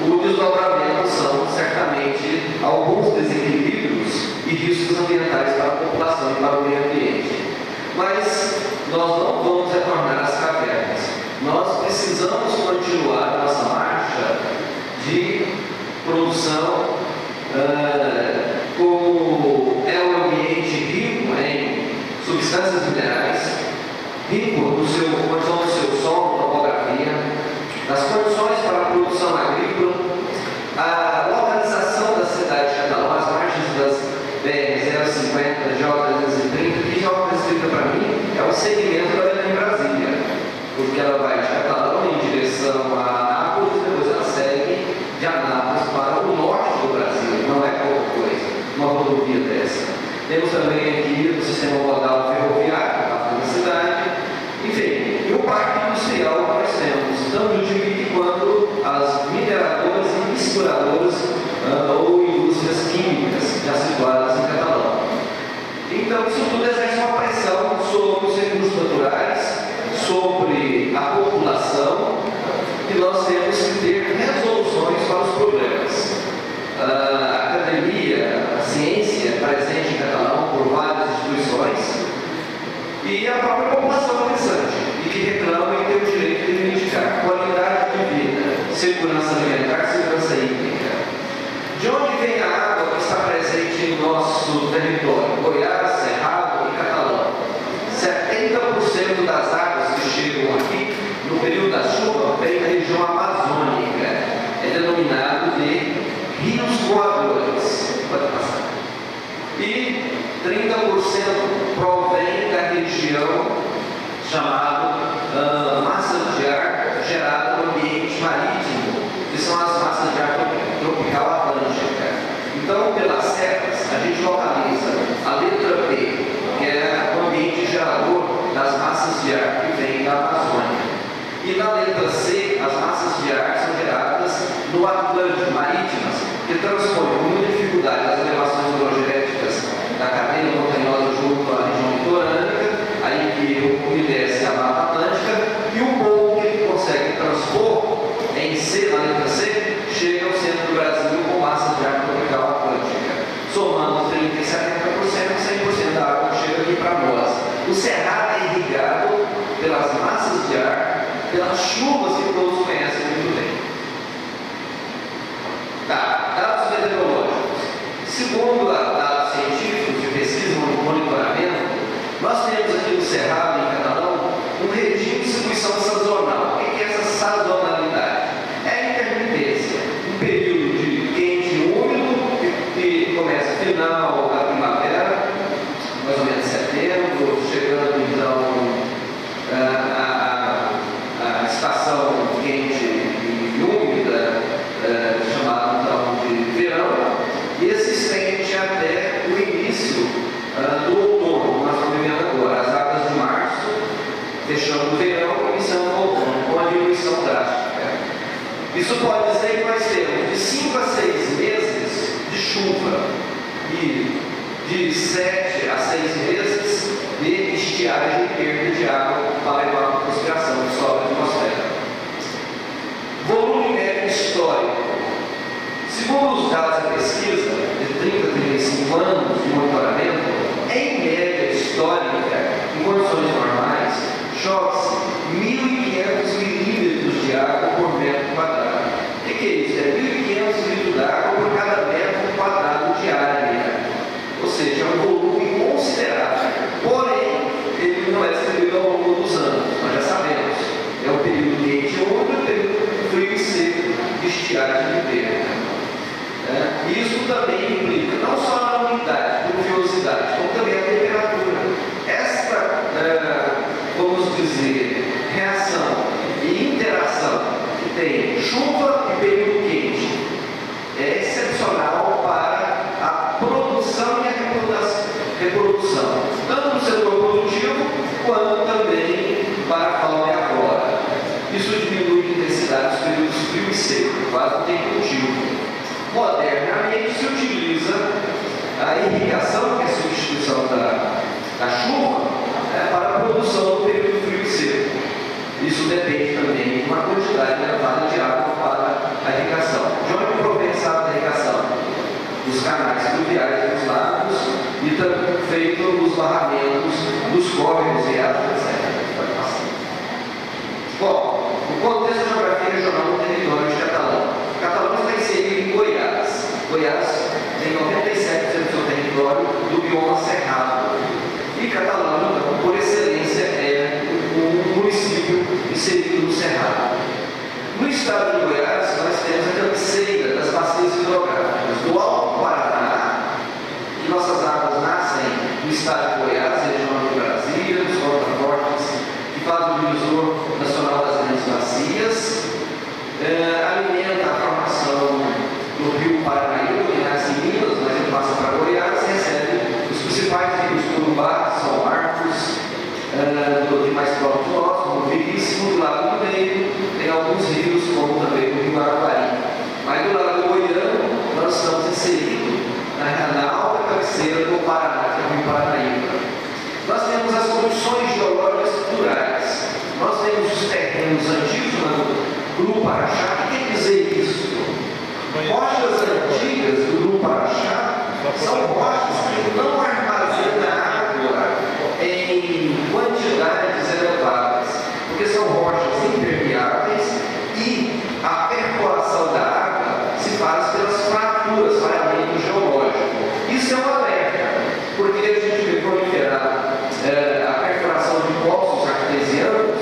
O desdobramento são, certamente, alguns desequilíbrios e riscos ambientais para a população e para o meio ambiente. Mas nós não vamos retornar às cavernas. Nós precisamos continuar a nossa marcha de produção, como é um ambiente rico em substâncias minerais, rico no seu condição do seu solo, topografia, das condições para a produção agrícola, a localização da cidade de Catalão, as margens das BR-050, J-330, que J-330 para mim é o segmento da Belém Brasília, porque ela vai de Catalão em direção a Anápolis e depois ela segue de Anápolis para o norte do Brasil, não é qualquer coisa, uma rodovia dessa. Temos também aqui o sistema modal ferroviário da cidade, enfim, e o parque industrial que nós temos, tanto de Juiz quanto as mineradoras e misturadoras ou indústrias químicas já situadas em Catalão. e a própria população pensante, e que reclama e tem o direito de reivindicar qualidade de vida, segurança alimentar, segurança hídrica. De onde vem a água que está presente em nosso território? Goiás, Cerrado e Catalão. 70% das águas que chegam aqui no período da chuva vem da região amazônica. É denominado de rios voadores. Pode passar. E 30% provém da região chamada massas de ar gerada no ambiente marítimo, que são as massas de ar tropical atlântica. Então, pelas serras, a gente localiza a letra B, que é o ambiente gerador das massas de ar que vem da Amazônia. E na letra C, as massas de ar são geradas no Atlântico, marítimas, que transpõem com muita dificuldade as elevações hidrogenéticas da cadeia montanhosa junto à região litorânea, aí que umedece a Mata Atlântica, e o pouco que ele consegue transpor em C, na letra C, chega ao centro do Brasil com massas de ar tropical atlântica, somando 30% e 70%, 100% da água que chega aqui para nós. O Cerrado é irrigado pelas massas de ar, pelas chuvas que todos conhecem muito bem. Tá, dados meteorológicos. Segundo dados científicos de pesquisa e monitoramento, nós temos aqui no Cerrado, em Catalão, um regime de distribuição sazonal. O que é essa sazonalidade? É a intermitência. Um período de quente e úmido, que começa no final da primavera, mais ou menos setembro, chegando então a estação quente e úmida, chamada então de verão, e esse estende até o início do outono, nós estamos vivendo agora, as datas de março, fechando o verão e iniciando o outono, com uma diminuição drástica. Isso pode dizer que nós temos de 5 a 6 meses de chuva e de 7 a 6 meses de estiagem e perda de água para evapotranspiração que sobra da atmosfera. Volume médio histórico. Segundo os dados da pesquisa, de 30 a 35 anos de monitoramento, em média histórica, em condições normais, chove-se 1.500 milímetros de água por metro quadrado. O que é isso? É 1.500 litros de água por cada metro quadrado de área. Ou seja, é um volume considerável. Porém, ele não é distribuído ao longo dos anos, nós já sabemos. É um período quente e úmido, período frio e seco, de estiagem e perda. Isso também implica não só na umidade, pluviosidade, como também a temperatura. Esta, vamos dizer, reação e interação que tem chuva e período quente é excepcional para a produção e a reprodução, tanto no setor produtivo quanto também para a fauna e a flora. Isso diminui a intensidade dos períodos frio e seco, quase não tem cultivo. Modernamente se utiliza a irrigação, que é a substituição da chuva, para a produção do período frio e seco. Isso depende também de uma quantidade elevada de água para a irrigação. De onde provém essa água da irrigação? Dos canais fluviais dos lagos e também feito nos barramentos dos córregos e águas, etc. Bom, o contexto da geografia regional no território de Catalão. Catalão está inserido em Goiás. Goiás tem 97% do seu território do bioma cerrado. E Catalão, então, por excelência, é um município inserido no cerrado. No estado de Goiás, nós temos a cabeceira das bacias hidrográficas do Alto Paraná, que nossas águas nascem no estado de Goiás, região de Brasília, dos contrafortes, que faz o divisor nacional das grandes bacias, alimenta a formação do rio Paranaíba, que nasce em Minas, mas ele passa para Goiás e recebe os principais rios Curumbá, São Marcos, do mais próximo de nós, como o Viríssimo, do lado do meio, tem alguns rios, como também o rio Araguari. Mas do lado goiano, nós estamos inseridos na alta cabeceira do Paraná, que é o rio Paranaíba. Nós temos as condições geológicas culturais. Nós temos os terrenos antigos, do Grupo Araxá. O que quer dizer isso? Rochas antigas do Grupo Araxá são rochas que não armazenam água em quantidade a perfuração de poços artesianos,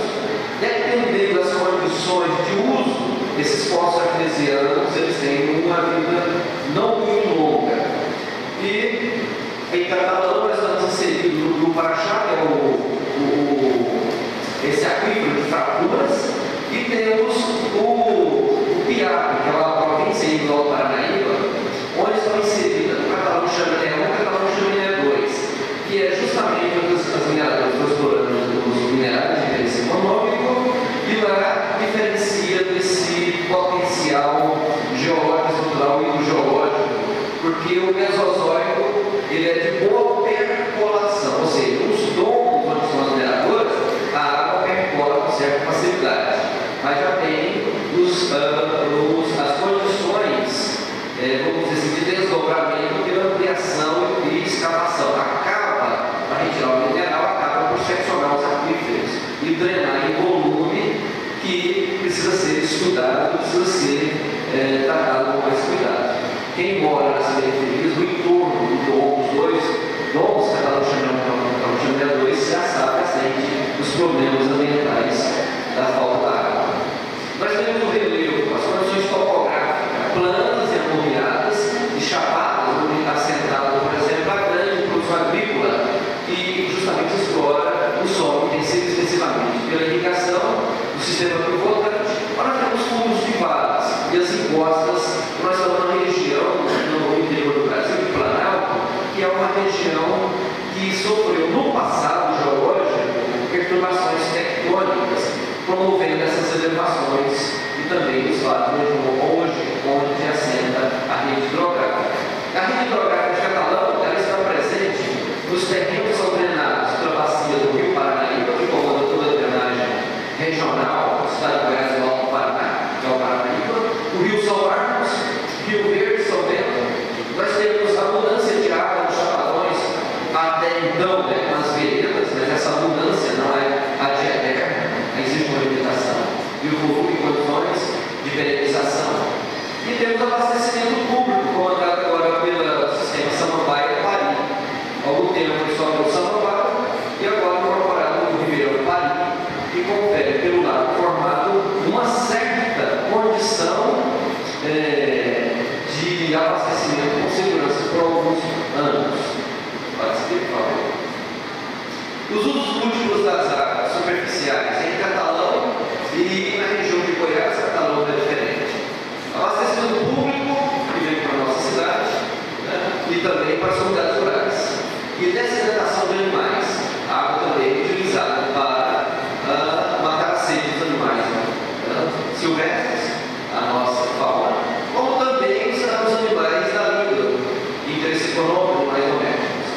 dependendo das condições de uso, esses poços artesianos eles têm uma vida não muito longa. E em Catalão nós estamos inseridos no Rio Paraxá, que é esse aquífero de fraturas, e temos o Piape, que é uma província do Alto Paranaíba, onde estão inseridas o Catalão Chaminé 1 e o Catalão Chaminé 2, que é justamente onde as mineradoras estão explorando os minerais de interesse econômico, e lá diferencia desse potencial geológico, estrutural e hidrogeológico, porque o Mesozoico ele é de boa percolação, ou seja, os domos onde são as mineradoras, a água percola com certa facilidade, mas já tem as condições, vamos dizer assim, de desdobramento, de ampliação e escavação. Acaba, para retirar o mineral, acaba por seccionar os aquíferos e drenar em volume que precisa ser estudado, precisa ser tratado com mais cuidado. Quem mora nas periferias, no entorno do dom, os dois domos, Catalão Chaminé 2, já sabe bastante os problemas ambientais da falta da água. Nós temos o relevo, as condições topográficas, planas e aluviadas e chapadas, onde está centrado, por exemplo, a grande produção agrícola, que justamente explora o solo intensivamente pela irrigação do sistema pivotante. Nós temos fundos de valas e as encostas. Nós estamos numa região no interior do Brasil, de Planalto, que é uma região que sofreu no passado geológico perturbações tectônicas, promovendo essas elevações e também os fatos hoje onde se assenta a rede hidrográfica. A rede hidrográfica de Catalão ela está presente nos terrenos que são drenados pela bacia do Rio Paranaíba, que comanda toda a drenagem regional do estado de Goiás e do Alto Paraná, que é o Paranaíba, o Rio São Marcos, Rio Verde, São Bento. Nós temos abundância de água nos chapadões, até então, com as veredas, mas essa abundância não é ad eterna, existe uma limitação e o volume e condições de perenização. E temos abastecimento público, comandado agora pelo sistema Samambaia Pari. Há algum tempo ele só pelo Samambaia e agora incorporado no Ribeirão Pari, que confere pelo lado formado uma certa condição de abastecimento com segurança por alguns anos. Pode ser, por favor. Os usos múltiplos das águas superficiais em Catalão e na região de Goiás, Catalão é diferente. Abastecimento público, que vem para a nossa cidade, e também para as comunidades rurais. E desidretação de animais. A água também é utilizada para matar a sede dos animais silvestres, a nossa fauna, como também os animais da língua, interesse econômico, animais domésticos.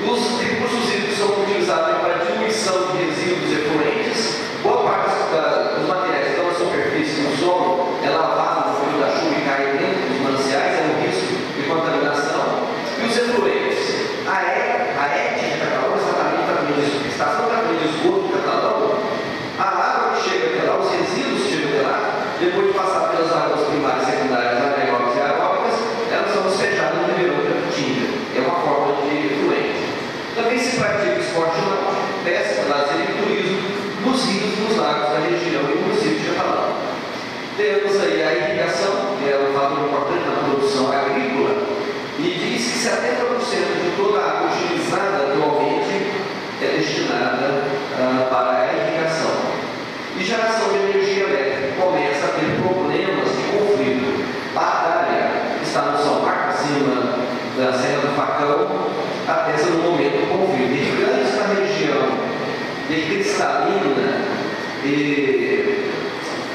Os recursos hídricos são utilizados para diluição de resíduos efluentes. Boa parte dos materiais que estão na superfície do solo é lavado no fio da chuva e cai dentro dos mananciais, é um risco de contaminação. E os efluentes. A ET de Catalão, a estação de tratamento de esgoto de Catalão, a água que chega até lá, os resíduos que chegam até lá, depois de passar pelas águas primárias, secundárias, anaeróbicas e aeróbicas, elas são despejadas no Ribeirão Capitinga. É uma forma de efluente. Também se pratica esporte náutico, pesca, lazer e turismo nos rios e nos lagos da região e município de Catalão. Temos aí a irrigação, que é um fator importante na produção agrícola, e diz que 70% de toda a água utilizada atualmente é destinada para a irrigação. E geração de energia elétrica começa a ter problemas de conflito. Batalha está no São Marcos, acima da Serra do Facão, até no momento do conflito. Irrigantes na região de Cristalina e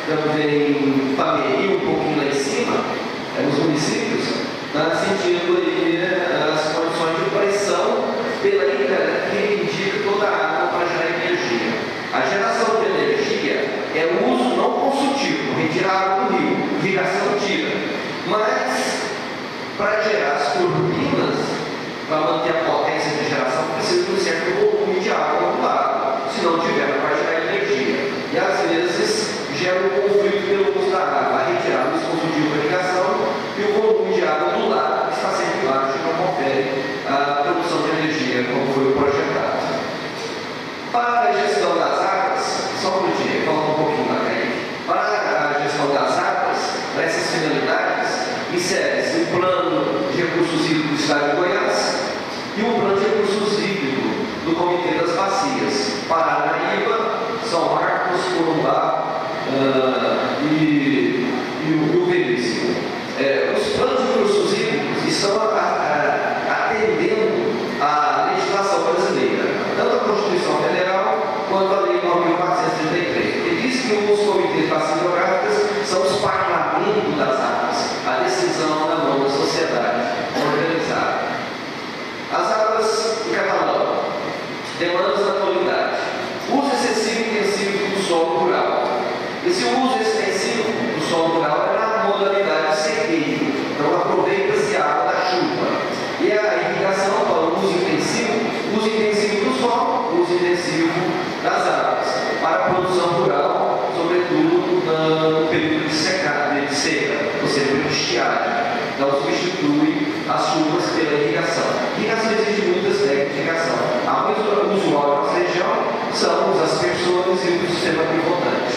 também Pameri, um pouquinho lá em cima, nos municípios, sentindo as condições de pressão pela ilha que indica toda a água para gerar energia. A geração de energia é o uso não consultivo, retirar a água do rio, irrigação tira. Mas, para gerar as turbinas, para manter a potência de geração, precisa de um certo volume de água acumulado. Se não tiver, não vai gerar energia. E às vezes gera um conflito pelo uso Corumbá e o Veríssimo. Os planos de recursos hídricos estão atendendo à legislação brasileira, tanto a Constituição Federal quanto a Lei 9.433, que diz que os comitês hidrográficos são os parlamentos das águas, a decisão na mão da sociedade organizada. As águas em Catalão, demandas da atualidade, uso excessivo e intensivo do solo rural. Esse uso extensivo do solo rural é na modalidade sequeiro, então aproveita-se a água da chuva. E a irrigação para o uso intensivo do solo, uso intensivo das águas, para a produção rural, sobretudo no período de seca, ou seja, período de estiagem. Então substitui as chuvas pela irrigação. Irrigação exige muitas técnicas de irrigação. A mais usual na nossa região são os aspersores e o sistema pivotante.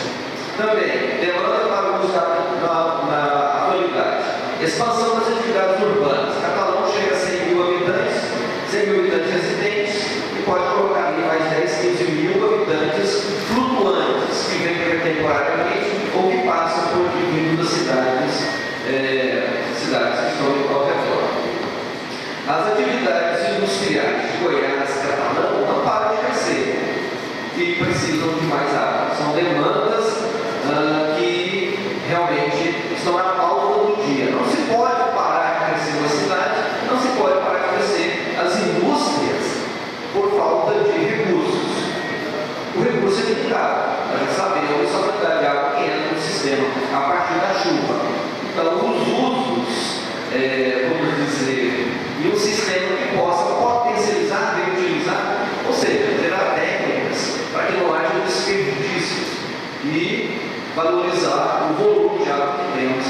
Também, demanda para o uso na atualidade. Expansão das atividades urbanas. Catalão chega a 100 mil habitantes residentes e pode colocar ali mais 10, 15 mil habitantes flutuantes que vêm temporariamente ou que passam por vindo das cidades que estão ao redor. As atividades industriais de Goiás e Catalão não param de crescer e precisam de mais água. São demandas que realmente estão na pauta do dia. Não se pode parar de crescer uma cidade, não se pode parar de crescer as indústrias por falta de recursos. O recurso é limitado. Nós já sabemos a quantidade de água que entra no sistema a partir da chuva. Então, os usos, vamos dizer, e um sistema que possa potencializar, reutilizar, ou seja, gerar técnicas para que não haja desperdícios e valorizar o volume de água que temos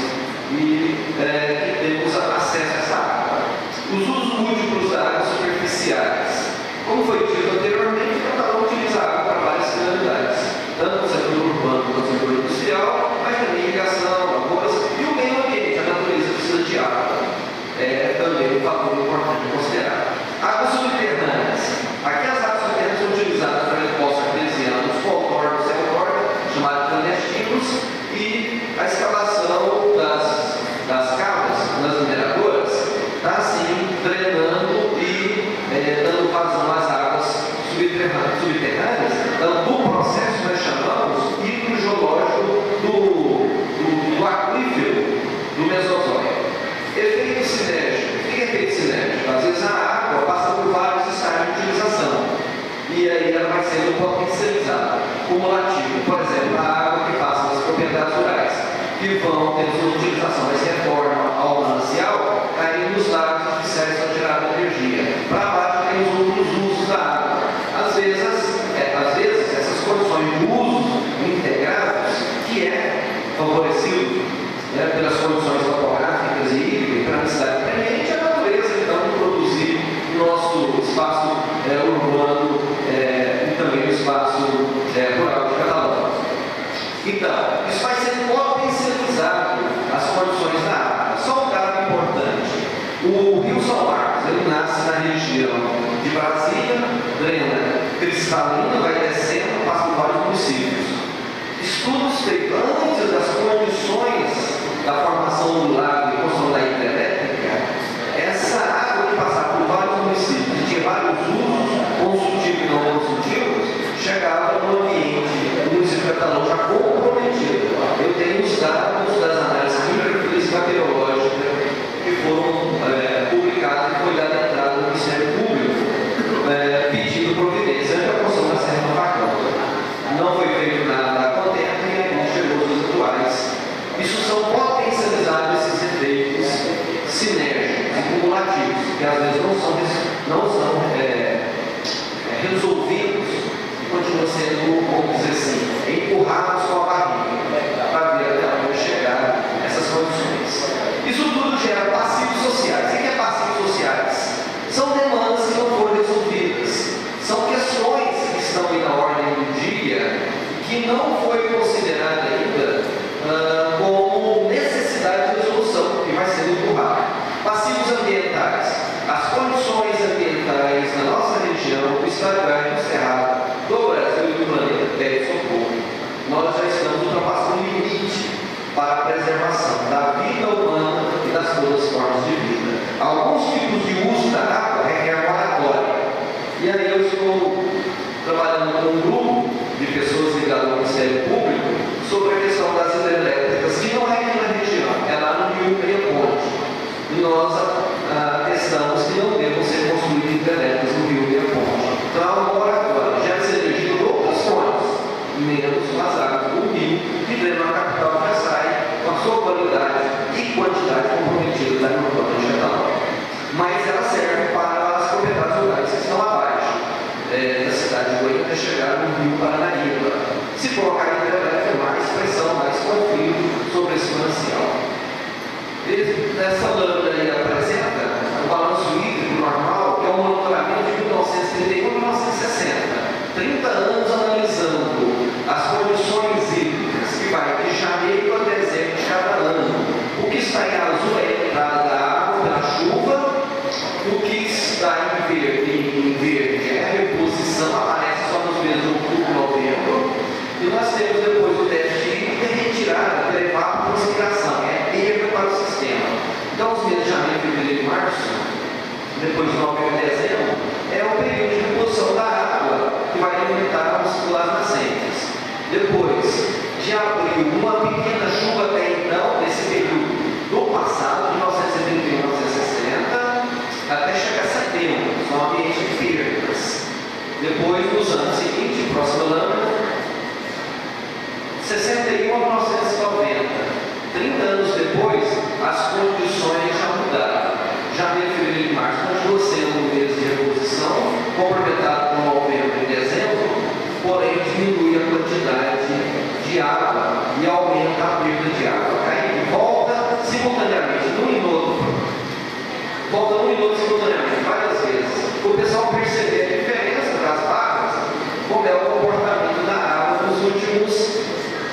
e que temos acesso a essa água. Os usos múltiplos da água superficiais. Como foi dito anteriormente, cada um utiliza a água para várias finalidades, tanto no setor urbano quanto no setor industrial, mas também irrigação, lavouras e o meio ambiente, a natureza precisa de água. É também um fator importante de considerar. Águas subterrâneas. Aqui as águas subterrâneas são utilizadas para poços artesianos, contornos, cel-torta, chamados clandestinos, e a escavação das cavas, nas mineradoras, está assim drenando e dando vazão às águas subterrâneas, do processo que nós chamamos hidrogeológico do aquífero do Mesozoico. Efeito sinérgico. O que é efeito sinérgico? Às vezes a água passa por vários estágios de utilização e aí ela vai sendo potencializada. Cumulativo, por exemplo, a água que passa nas propriedades rurais, que vão ter sua utilização, mas retorna ao manancial, caindo nos lagos artificiais para gerar energia. Para baixo tem os outros usos da água. Às vezes essas condições de uso integrados, que é favorecido pelas condições topográficas e hídricas, pela necessidade permanente, a natureza então produzir nosso espaço urbano e também o espaço rural de Catalão. Então, isso vai ser potencializado as condições da água. Só um dado importante: o Rio São Marcos, ele nasce na região de Brasília, drena cristalina, vai descendo, passa por vários municípios. Estudos feitos antes das condições da formação do lago e construção da hidrelétrica, essa água que passava por vários municípios e tinha vários usos, consultivos e não consultivos, chegava no ambiente do município de Catalão já comprometido. Eu tenho os dados das análises microfísica meteorológica que foram publicadas e foi dada a entrada do Ministério Público pedindo providência antes da construção da Serra do Facão. Não foi feito nada a contento e aí chegou os atuais. Isso são potencializados esses efeitos sinérgicos e cumulativos, que às vezes não são resolvidos e continuam sendo, vamos dizer assim, empurrados com a barriga para ver até onde chegar essas condições. Isso tudo gera passivos sociais. O que é passivos sociais? São demandas que não foram resolvidas, são questões que estão aí na ordem do dia que não foi considerada ainda como necessidade de resolução, que vai sendo empurrada. Passivos ambientais. As condições ambientais na nossa região, o estado do Cerrado, do Brasil e do planeta pedem socorro. Nós para a preservação da vida humana e das todas as formas de vida. Alguns tipos de uso da água requer moratória. E aí eu estou trabalhando com um grupo de pessoas ligadas ao Ministério Público sobre a questão das hidrelétricas, que não é aqui na região, é lá no Rio Meia Ponte. E nós atestamos que não devem ser construídas hidrelétricas no Rio Meia Ponte. Então há uma moratória, gera-se energia de outras fontes, menos as águas do rio, que drenam a capital, já sai com a sua qualidade e quantidade comprometida da agricultura vegetal. Mas ela serve para as propriedades rurais que estão abaixo da cidade de Goiânia até chegar no rio Paranaíba. Se colocar hidrelétrica, mais pressão, mais conflito sobre esse manancial. Essa lâmina aí apresenta o balanço hídrico normal, que é um monitoramento de 1931 a 1960. 30 anos analisando as condições hídricas, que vai de janeiro a dezembro de cada ano. O que está em azul é a entrada da água pela chuva, o que está em verde é a reposição, aparece só nos meses de outubro e novembro. E nós temos depois o déficit hídrico e retirada pela evapotranspiração, é perda para o sistema. Então, os meses de janeiro, fevereiro e março, depois de novembro e dezembro, é o período de reposição da água que vai alimentar as nascentes. Depois de abril, uma pequena chuva até então, nesse período do passado, de 1971 a 1960, até chegar a setembro, são ambientes de perdas. Depois, nos anos seguintes, próxima lâmina, 61 a 1990, 30 anos depois, as condições já mudaram. Janeiro, fevereiro e março continuam sendo um mês de reposição, complementado com novembro e dezembro, porém diminui a quantidade de água e aumenta a perda de água. Aí volta simultaneamente, num minuto, simultaneamente, várias vezes. O pessoal percebe a diferença das vagas, como é o comportamento da água nos últimos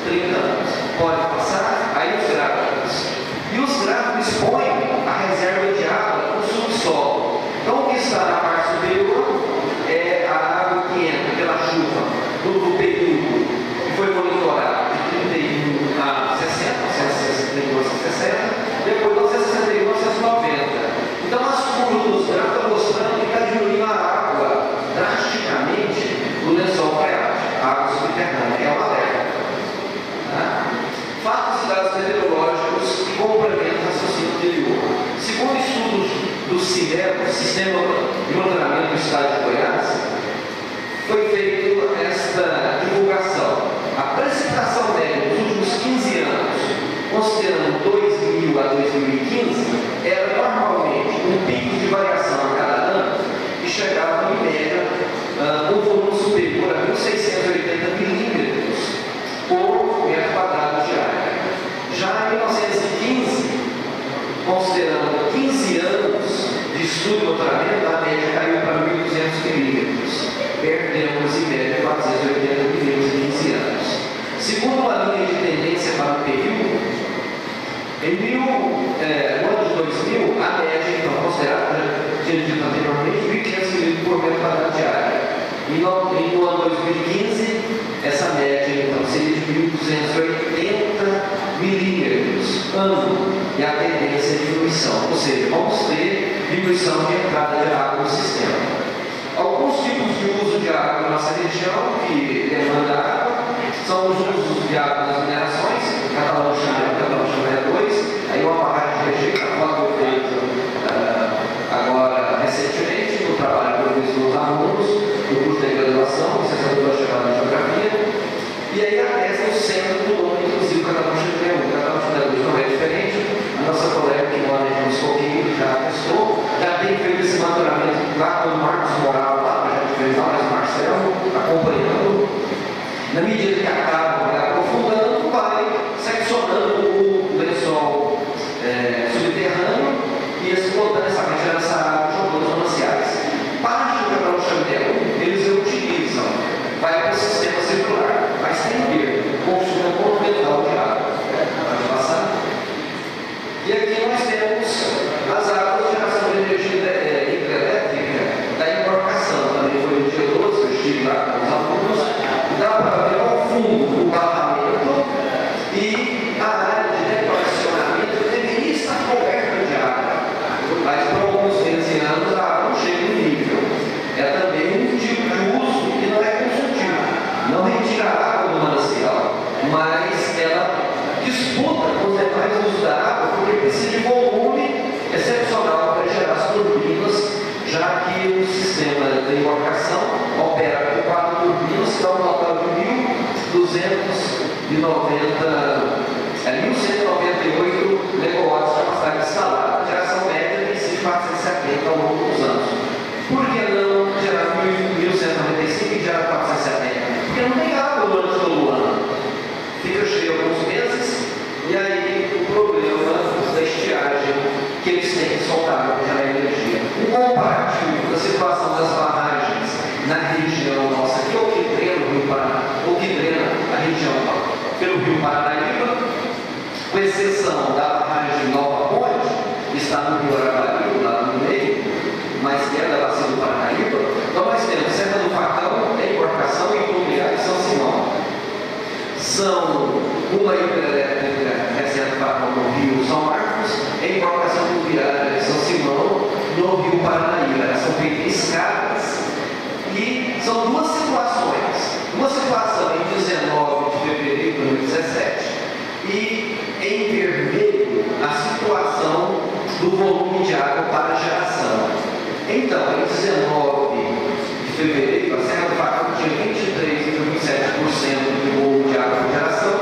30 anos. Pode passar, aí os gráficos. E os gráficos expõem a reserva de água no subsolo. Então, o que está na parte superior é a água que entra pela chuva do período que foi monitorado de 31 a 60, 1961 a 60, depois de 1961 a 1990. Então, as curvas dos gráficos estão mostrando que está diminuindo a água drasticamente do lençol freático, a água subterrânea. É um alerta. Fatos e dados meteorológicos que complementam o raciocínio anterior. Segundo estudos do CIMER, Sistema de Monitoramento do Estado de Goiás, foi feita esta divulgação. A precipitação média dos últimos 15 anos, considerando 2000 a 2015, era normalmente um pico de variação a cada ano que chegava em média um volume superior a 1.680 milímetros por metro quadrado de área. Já em 1915, considerando 15 anos de estudo e monitoramento, a média caiu para 1.200 milímetros. Perdemos em média 480 milímetros em 15 anos. Segundo uma linha de tendência para o período, no ano de 2000, a média, então, considerada, tinha dito anteriormente, 1.500 milímetros por metro quadrado de área. E no ano 2015, essa média, então, seria de 1.280 milímetros ano. E a tendência é diminuição, ou seja, vamos ter diminuição de entrada de água no sistema. Alguns tipos de uso de água na nossa região que demanda água são os usos de água nas minerações, Catalão Chané 2, aí uma barragem de rejeito, a qual foi feita agora recentemente, no trabalho que eu fiz com os alunos, no curso de graduação, licenciatura chamada de Geografia, e aí atesta o centro do nome, inclusive, Catalão Chané 1. Catalão Chané 2 não é diferente, a nossa colega que mora em Moscoquinho já testou, já tem feito esse maturamento lá com o Marcos Moral, lá, já fez lá, mas Marcelo, acompanhando. Na medida que a água vai aprofundando, vai seccionando o lençol subterrâneo e espontaneamente essa água jogando nos mananciais. Parte do Catalão Chané, eles reutilizam, vai para o sistema circular, mas tem perda, consumo continental de água. Pode passar? E aqui nós temos as águas de geração de energia hidrelétrica da embarcação. Também foi no dia 12, eu estive lá com os alunos. Dá para ver ao fundo o embarcação opera com 4 turbinas, que dá um total de 1.198 megawatts de capacidade instalada. A geração média tem sido de 470 ao longo dos anos. Por que não gerar 1.195 e gerar 470? Porque não tem água durante todo o ano. Fica cheio alguns meses e aí o problema da estiagem que eles têm que soltar para gerar energia. Um comparativo da situação das barragens na região nossa, que é o que drena o Rio Paraná, ou que drena a região pelo Rio Paranaíba, com exceção da barragem Nova Ponte, que está no Rio Araguari, lá no meio, mas que é da bacia do Paranaíba. Então nós temos Serra do Facão, Embarcação e Pluvial e São Simão. São uma hidrelétrica reservada no Rio São Marcos, Embarcação Pluviária de São Simão, no Rio Paranaíba. Elas são feitas escadas e são duas situações. Uma situação em 19 de fevereiro de 2017 e em vermelho a situação do volume de água para geração. Então, em 19 de fevereiro, a Serra do Facão tinha 23,7% de volume de água para geração,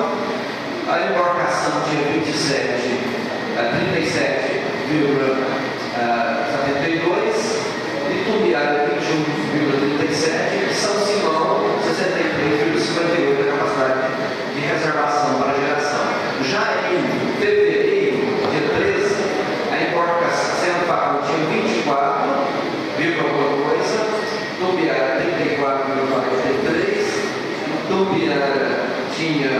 a Embarcação tinha 37,72%, e Tumbiara 21,37%, e São Simão 63,58% da capacidade de reservação para geração. Já em fevereiro, dia 13, a Embarcação Serra do Facão tinha 24, alguma coisa, Tumbiara 34,43%, Tumbiara tinha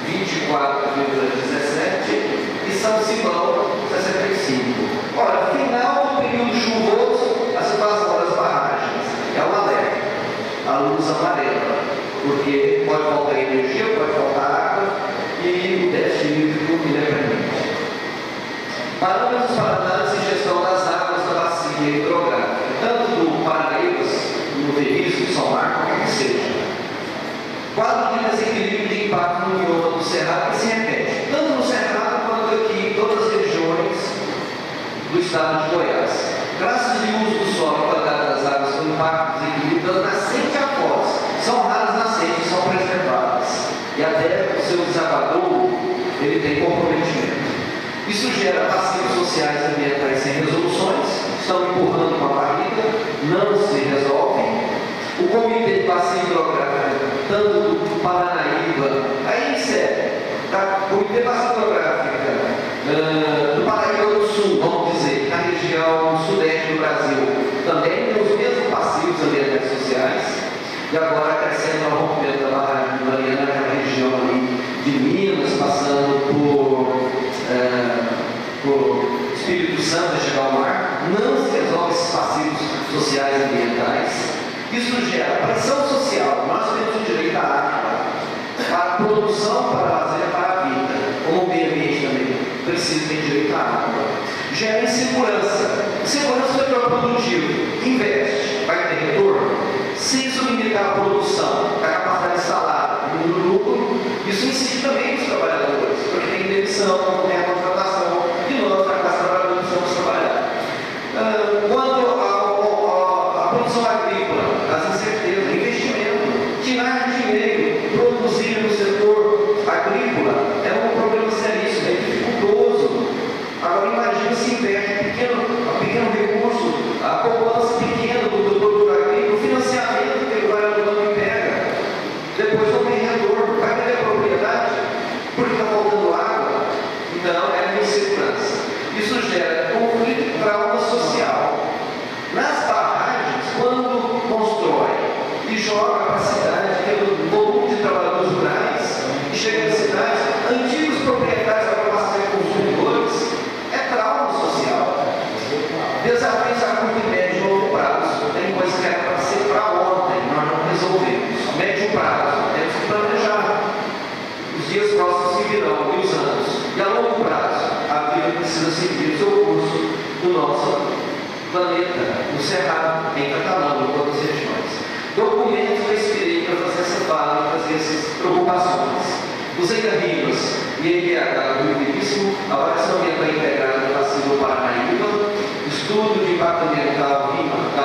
24,17% e São Simão 65%. Ora, final do período chuvoso, a situação das barragens é um alerta, a luz amarela, porque pode faltar energia, pode faltar água e o déficit hídrico me permite. Parâmetros para análise e gestão das águas da bacia hidrográfica, tanto do Paranaíba, no Veríssimo, São Marcos, que seja. Quadro de desequilíbrio de impacto no bioma do Cerrado que se repete, tanto no Cerrado quanto aqui em todas as regiões do estado de Goiás. Classes de uso do solo e qualidade das águas com impacto de desequilíbrio das nascentes após. São raras nascentes, são preservadas. E até o seu desabadouro, ele tem comprometimento. Isso gera passivos sociais e ambientais sem resoluções, estão empurrando com a barriga, não se resolve. O Comitê de Bacia Hidrográfica, tanto do Paranaíba, aí sério, tá? O Comitê de Bacia Hidrográfica do Paraíba do Sul, vamos dizer, na região sudeste do Brasil, também tem os mesmos passivos ambientais e sociais, e agora crescendo ao rompimento da barragem de Mariana, naquela região ali de Minas, passando por Espírito Santo a chegar ao mar, não se resolve esses passivos sociais e ambientais. Isso gera pressão social. Nós temos o direito à água para a produção, para a lazer, para a vida. Como o meio ambiente também precisa ter direito à água. Gera insegurança. Segurança do setor produtivo. Investe, vai ter retorno. Se isso limitar a produção, a capacidade instalada e o lucro, isso incide também os trabalhadores, porque tem demissão, tem a contratação, e nós, na classe trabalhadora, precisamos trabalhar. Quanto à produção agrícola, as incertezas, investimento, tirar dinheiro, produzir no setor agrícola é um problema seríssimo, é dificultoso. Agora imagine se investe pequeno recurso, a poupança pequena do produto agrícola, o financiamento que ele vai no banco e pega, depois não tem retorno, vai perder a propriedade porque está faltando água. Então é uma insegurança. Isso gera conflito e trauma social. Nas barragens, quando constrói e joga para a cidade, pelo volume de trabalhadores rurais, e chega nas cidades, antigos proprietários agora passam a ser consumidores, é trauma social. Desafios a curto e médio e longo prazo. Tem coisa que era para ser para ontem, nós não resolvemos. Médio prazo, temos que planejar os dias próximos que virão, e os anos. E a longo prazo, a vida precisa seguir o seu curso do nosso planeta, no Cerrado, em Catalão, em todas as regiões. Documentos que eu inspirei para fazer essa fala, para fazer essas preocupações. Os Engarrimas e a IBH do Rio Veríssimo, avaliação ambiental integrada da bacia do Paranaíba, estudo de impacto ambiental da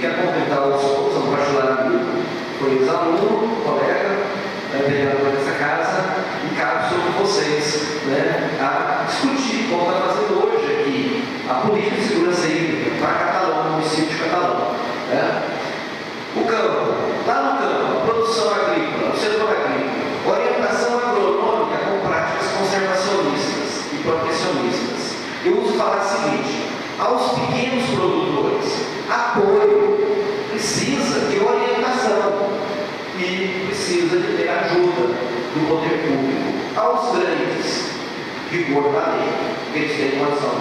quero cumprimentar os outros, um particular amigo, foi ex-aluno, colega, vereador dessa casa, e cabe sobre vocês, né, a discutir, como está fazendo hoje aqui, a política de segurança hídrica para Catalão, no município de Catalão. Né? O campo, lá no campo, a produção agrícola, o setor agrícola, orientação agronômica com práticas conservacionistas e protecionistas. Eu uso falar o seguinte: aos pequenos produtores, apoio, precisa de orientação e precisa de ter ajuda do poder público. Aos grandes, rigor da lei, que eles têm condição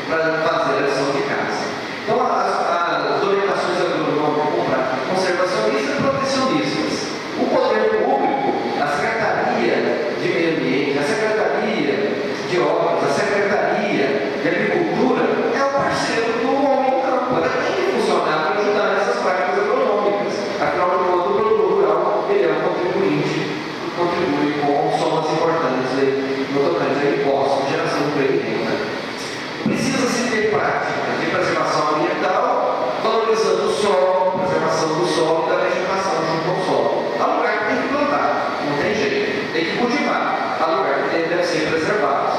para fazer a lição de casa. Então, as orientações agronômicas com práticas conservacionistas e protecionistas. O poder público, a Secretaria de Meio Ambiente, a Secretaria de Obras, a Secretaria de Agricultura, é o parceiro do homem do campo. Ela tem que funcionar para ajudar nessas práticas agronômicas. Afinal de contas, o produtor rural ele é um contribuinte, contribui com somas importantes no tocante a impostos, geração de emprego e renda. Precisa-se ter prática de preservação ambiental, valorizando o solo, preservação do solo e da vegetação junto ao solo. Há lugar que tem que plantar, não tem jeito, tem que cultivar. Há lugar que deve ser preservado.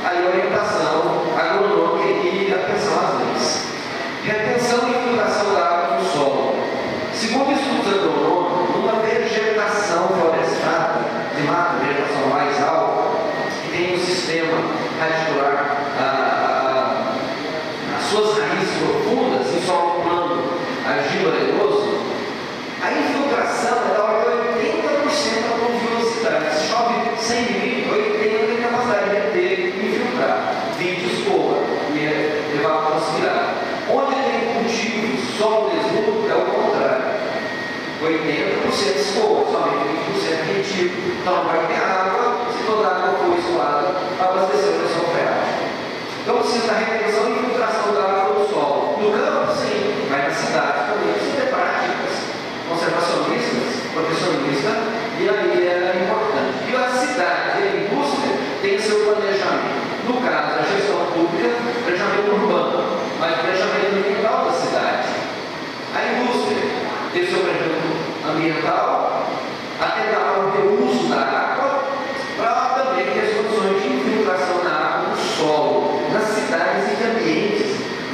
Aí orientação agronômica e atenção às leis. Retenção e infiltração da água no solo. Segundo estudos agronômicos, numa vegetação florestada de mata, vegetação mais alta, que tem um sistema radicular, as suas raízes profundas em solo plano, argilo arenoso, a infiltração é da ordem de 80% da pluviosidade. Se chove 100 milímetros, 80 tem capacidade de reter e infiltrar. 20 escoa e evapotranspirar. Onde tem cultivo, solo desnudo, é o contrário. 80% escoa, somente 20% retido. Então não vai ter água, se toda a água for escoada, abastecer a pressão freática. Então precisa da retenção e infiltração da água no solo. No campo, sim, mas na cidade também precisa ter práticas conservacionistas, protecionistas, e aí é importante. E a cidade e a indústria têm seu planejamento. No caso, a gestão pública, planejamento urbano, mas planejamento ambiental da cidade. A indústria tem seu planejamento ambiental, atentar para o reuso da água, para também ter as condições de infiltração da água no solo, nas cidades e ambientes,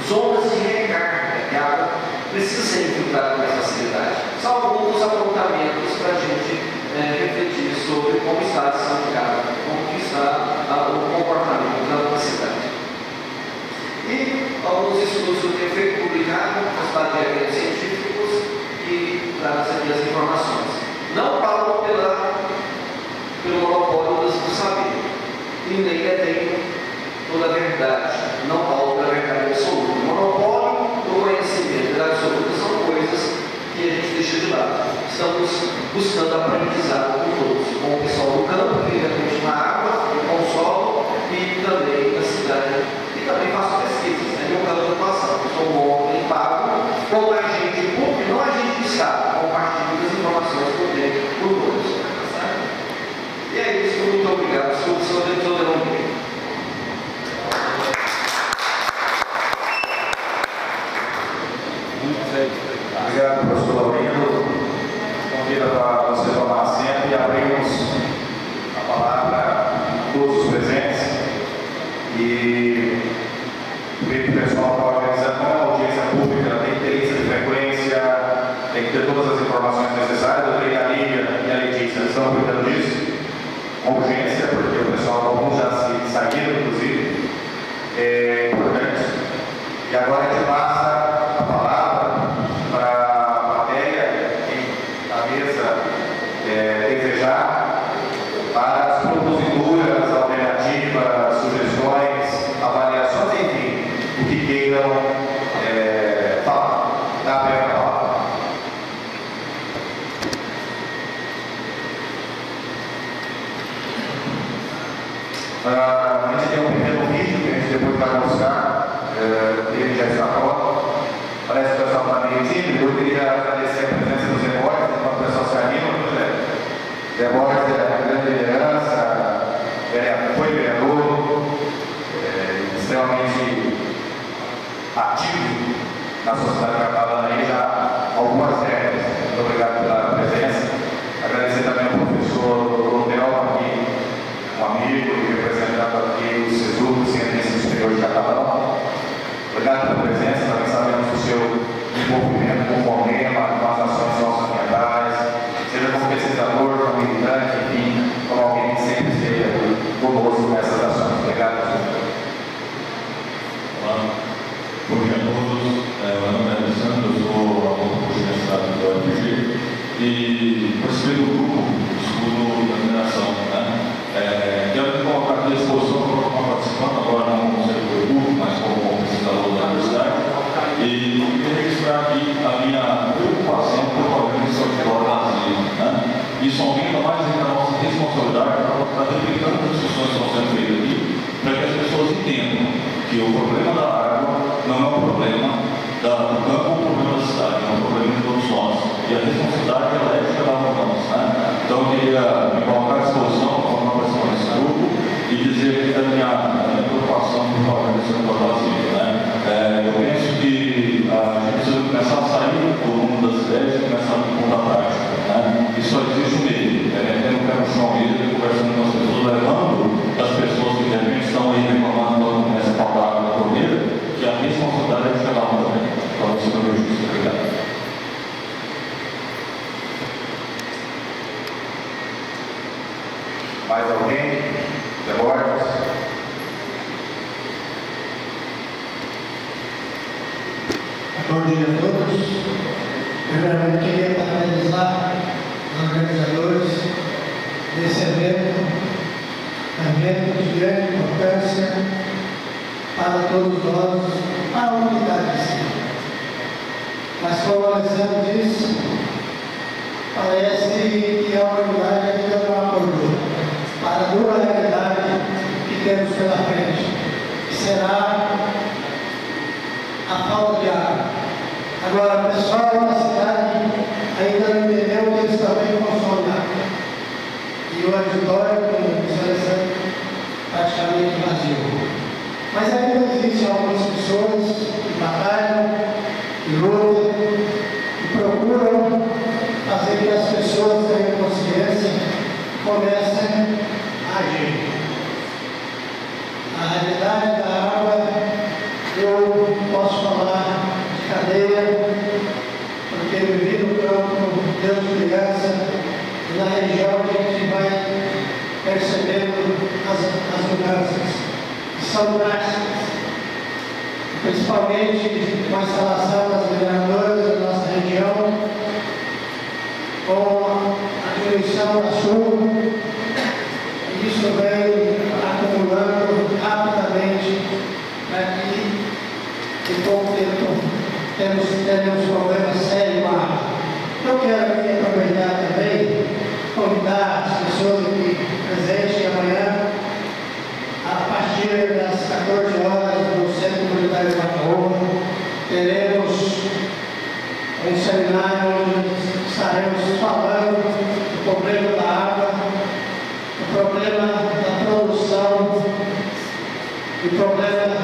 zonas de recarga, que a água precisa ser infiltrada com mais facilidade. São alguns dos apontamentos para a gente refletir sobre como está a lição de casa, como está o comportamento da cidade. E alguns estudos que eu tenho feito publicado, postado de eventos científicos, que trazem aqui as informações. Não falam pelo monopólio do saber, e nem detém toda a verdade. Não falam pela verdade absoluta. O monopólio do conhecimento e da absoluta são coisas que a gente deixa de lado. Estamos buscando aprendizado com todos, com o pessoal do campo, que diretamente na água, com o solo, e também na cidade. E também faço pesquisas, né? No campo de atuação. Sou um homem pago, como agente público, não agente de Estado, compartilho as informações que eu tenho por todos. E é isso, muito obrigado. Desculpe se eu interrompi. Obrigado, professor Laurindo. Convido para você tomar assento e abrirmos a palavra a todos os presentes. E o pessoal está organizando uma audiência pública, ela tem que ter lista de frequência, tem que ter todas as informações necessárias. Eu creio que a Lívia e a Letícia estão cuidando disso com urgência, porque o pessoal, alguns já se saíram, inclusive. É importante. E agora a gente passa a palavra para a plateia, quem na mesa desejar, para as proposituras, alternativas, sugestões, avaliações, enfim, o que queiram falar. Dá para a palavra. A gente tem um pequeno vídeo que a gente depois vai mostrar, ele já está pronto. Parece que o pessoal está meio tímido. Eu queria agradecer a presença dos Zé Borges, enquanto o pessoal se anima. Zé Borges é uma grande liderança, foi vereador, extremamente ativo na sociedade catalana, já muito obrigado pela presença. Agradecer também ao professor Hotel, aqui, um amigo e representando aqui o SESUC, o Centro de Ensino Superior de Catalão. Obrigado pela presença, também sabemos do seu envolvimento com o problema, com as ações socioambientais, seja como pesquisador, como militante, enfim, como alguém que sempre esteja conosco nessas ações. Obrigado, professor. Bom dia a todos, meu nome é Alessandro, eu sou aluno de mestrado do UFG e participei do grupo de estudo da mineração. Quero me colocar aqui à disposição para estar participando, agora não como servidor público, mas como pesquisador da universidade, e queria registrar aqui a minha preocupação com o problema de saúde vazio. Isso aumenta mais ainda a nossa responsabilidade para estar replicando as discussões que estão sendo feitas aqui, para que as pessoas entendam que o problema da água não é um problema do campo ou um problema da cidade, é um problema de todos nós. E a responsabilidade ela é de cada um de nós. Então eu queria me colocar à disposição para uma participação desse grupo e dizer aqui da minha preocupação com o problema do setor vazio. Eu penso que a gente precisa começar a sair do mundo das ideias e começar no mundo da prática. E só existe um meio, tendo um pé no chão mesmo, conversando com as pessoas, levando as pessoas que de repente estão aí reclamando quando começa a faltar água na torneira, que a responsabilidade é de cada um também. Então, isso é o meu juízo. Obrigado. Mais alguém? Zé Borges? Bom dia a todos. Primeiramente, queria parabenizar os organizadores desse evento de grande importância para todos nós, para a unidade de si. Mas como o Alessandro disse, parece que a unidade ainda não acordou para a dura realidade que temos pela frente, que será a falta de água. Agora, o pessoal da cidade ainda não entendeu que eles também consomem água. E o auditório, como disse o Alessandro, praticamente vazio. Mas ainda existem algumas pessoas que batalham, que lutam, que procuram fazer que as pessoas tenham consciência e comecem a agir. A realidade da água, eu posso falar de cadeia, porque eu vivi no campo, desde criança, e na região a gente vai percebendo as mudanças, que são drásticas, principalmente com a instalação das mineradoras da nossa região, com a diminuição da chuva, e isso vem acumulando rapidamente para que em pouco tempo teremos problemas sérios com a água. Eu quero aqui aproveitar também, convidar as pessoas aqui presentes amanhã, a partir das 14 horas no Centro Comunitário de Macaúba, teremos um seminário onde estaremos falando do problema da água, do problema da produção e do problema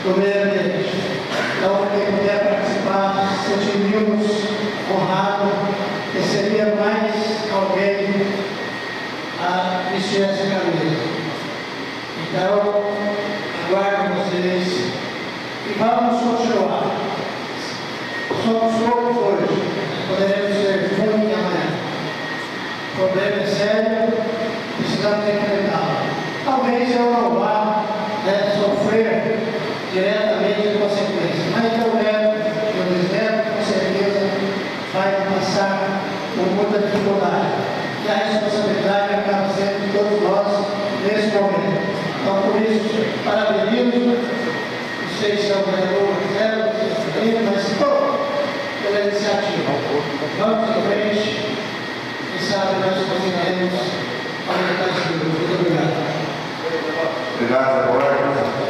do meio ambiente. Então, quem puder participar, sentimos honrado, receber mais alguém a vestir essa camisa. Então, aguardo vocês e vamos continuar. Somos poucos hoje, poderemos ser muito amanhã. O problema é sério, precisamos enfrentá-lo. Talvez eu não vá sofrer diretamente as consequências, mas eu deserto, com certeza, vai passar por muita dificuldade. E a responsabilidade acaba sendo de todos nós nesse momento. Então, por isso, parabenizo, não sei se é o vereador Marcelo, mas estou pela iniciativa. Vamos em frente, quem sabe nós conseguiremos aumentar esse grupo. Muito obrigado. Obrigado, Zé Borges.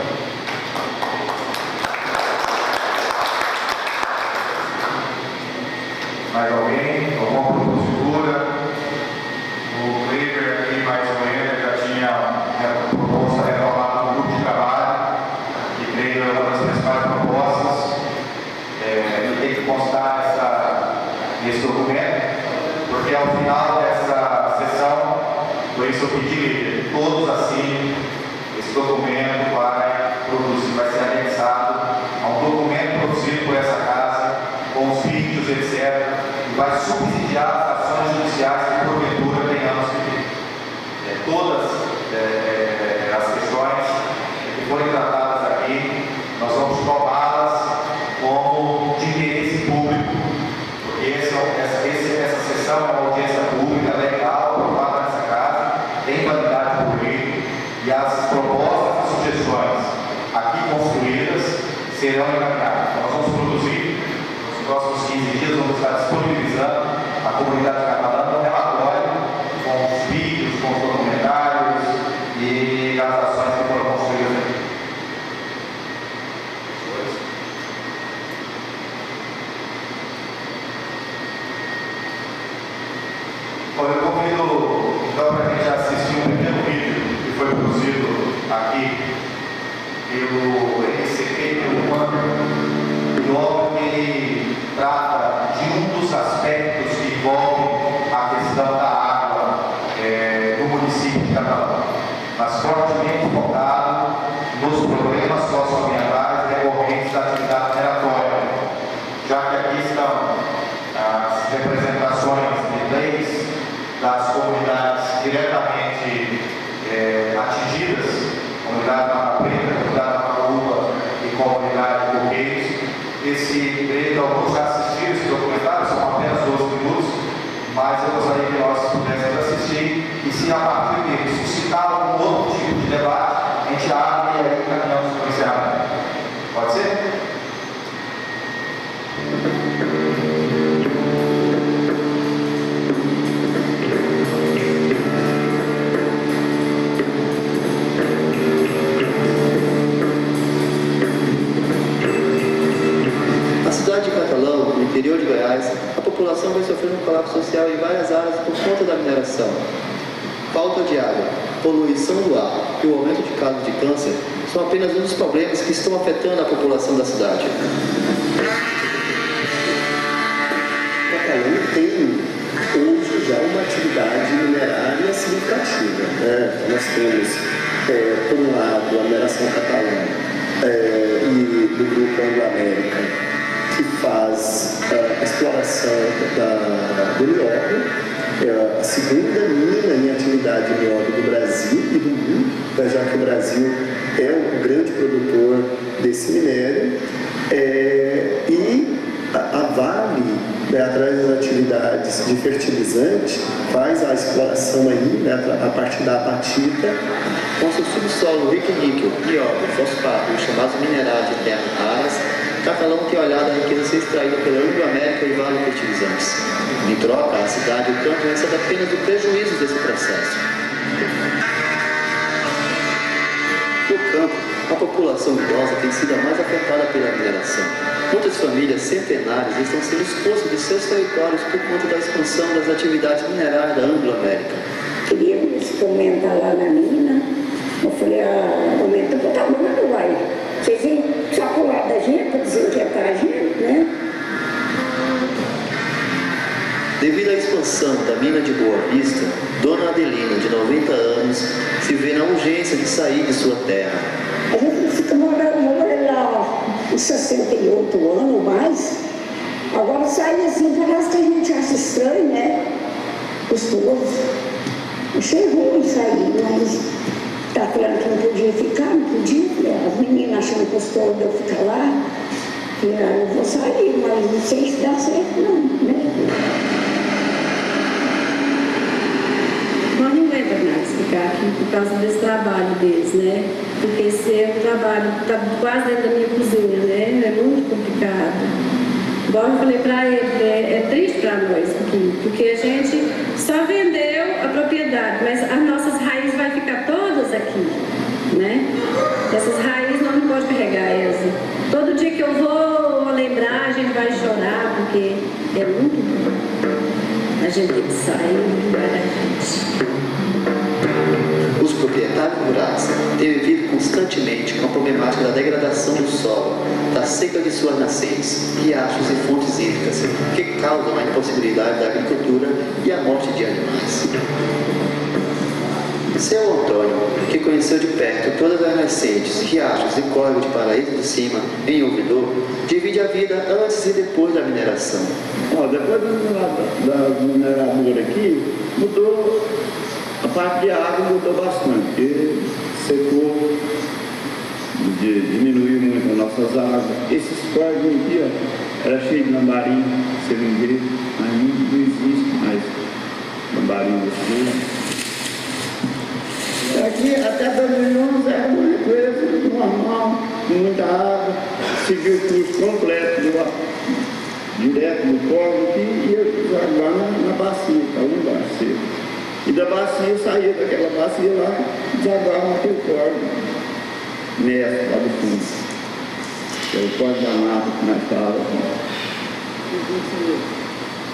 Mais alguém? Alguma propositura? O Kleber aqui mais ou menos já tinha proposta reclamada no grupo de trabalho, que creio é uma das principais propostas, e tem que constar nesse documento. que ao final dessa sessão, por isso eu pedi que todos assinem esse documento, vai ser anexado a um documento produzido por essa casa, com os vídeos, etc., e vai subsidiar as ações judiciais que porventura tenhamos que ter. Todas as questões que forem tratadas aqui, nós vamos tomá-las como de interesse público, porque essa sessão é uma audiência pública, legal, aprovada nessa casa, tem validade por lei, e as propostas e sugestões aqui construídas serão encaminhadas. Nós vamos produzir, nos próximos 15 dias, vamos estar disponibilizando à comunidade catalã um relatório com os vídeos, com os documentários e as ações que foram construídas aqui. Bom, eu convido então para a gente assistir um pequeno vídeo que foi produzido aqui pelo NCP, pelo Wander, e óbvio que ele trata de um dos aspectos que envolvem a questão da água no município de Catalão, mas fortemente focado nos problemas socioambientais decorrentes da atividade mineratória, já que aqui estão as representações de leis das comunidades diretamente atingidas, comunidade Mata Preta, comunidade Mata e comunidade Coqueiros. Alguns já assistiram esse documentário, são apenas 12 minutos, mas eu gostaria que nós pudéssemos assistir e, se a partir dele suscitar algum outro tipo de debate, a gente abre e aí caminhamos para o encerramento. Pode ser? No interior de Goiás, a população vem sofrendo um colapso social em várias áreas por conta da mineração. Falta de água, poluição do ar e o aumento de casos de câncer são apenas um dos problemas que estão afetando a população da cidade. Catalão tem hoje já uma atividade minerária significativa. Nós temos, por um lado, a mineração catalã e do Grupo Anglo-América, que faz a exploração do nióbio, a segunda mina em atividade de nióbio do Brasil e do mundo, já que o Brasil é um grande produtor desse minério, e a Vale, através das atividades de fertilizante, faz a exploração aí, a partir da apatita. Com seu subsolo rico em níquel, nióbio, fosfato e chamados minerais de terras raras, Catalão tem olhado a riqueza ser extraída pela Anglo-América e Vale Fertilizantes. Em troca, a cidade e o campo recebem apenas o prejuízo desse processo. No campo, a população idosa tem sido a mais afetada pela mineração. Muitas famílias centenárias estão sendo expulsas de seus territórios por conta da expansão das atividades minerais da Anglo-América. Queria experimentar lá na mina. Eu falei, aumenta o tamanho do vai. Vocês vêm só pro lado da gente para desinquietar a gente, né? Devido à expansão da mina de Boa Vista, Dona Adelina, de 90 anos, se vê na urgência de sair de sua terra. A gente fica morando lá em 68 anos ou mais. Agora sai assim, parece que a gente acha estranho, né? Gostoso. Achei ruim sair, mas tá falando que não podia ficar, não podia. As meninas achando gostoso de eu ficar lá. Eu vou sair, mas não sei se dá certo não, né? Nós não lembra mais ficar aqui por causa desse trabalho deles, né? Porque esse é um trabalho que está quase dentro da minha cozinha, né? É muito complicado. Igual eu falei para ele, é triste para nós aqui, porque a gente só vendeu a propriedade, mas as nossas raízes vão ficar todas aqui, né? Essas raízes nós não podemos carregar elas. Todo dia que eu vou lembrar, a gente vai chorar, porque é muito bom. A gente tem que sair do lugar da gente. Os proprietários rurais têm vivido constantemente com a problemática da degradação do solo, da da seca de suas nascentes, riachos e fontes hídricas, que causam a impossibilidade da agricultura e a morte de animais. Seu Antônio, que conheceu de perto todas as nascentes, riachos e córregos de Paraíso de Cima, em Ouvidor, divide a vida antes e depois da mineração. Depois da mineradora aqui, mudou, a parte de água mudou bastante, porque secou, diminuiu muito as nossas águas. Esses córregos aqui, ó, era cheio de lambarim, seringueiro, mas não existe mais lambarim desse. Aqui até 2011 era uma represa normal, com muita água, seguiu o curso completo direto do córrego aqui e ia desaguar na bacia, para um bacia. E da bacia saía daquela bacia lá, desaguava naquele córrego, nessa lá do fundo. Que é o córrego da mata que nós falamos.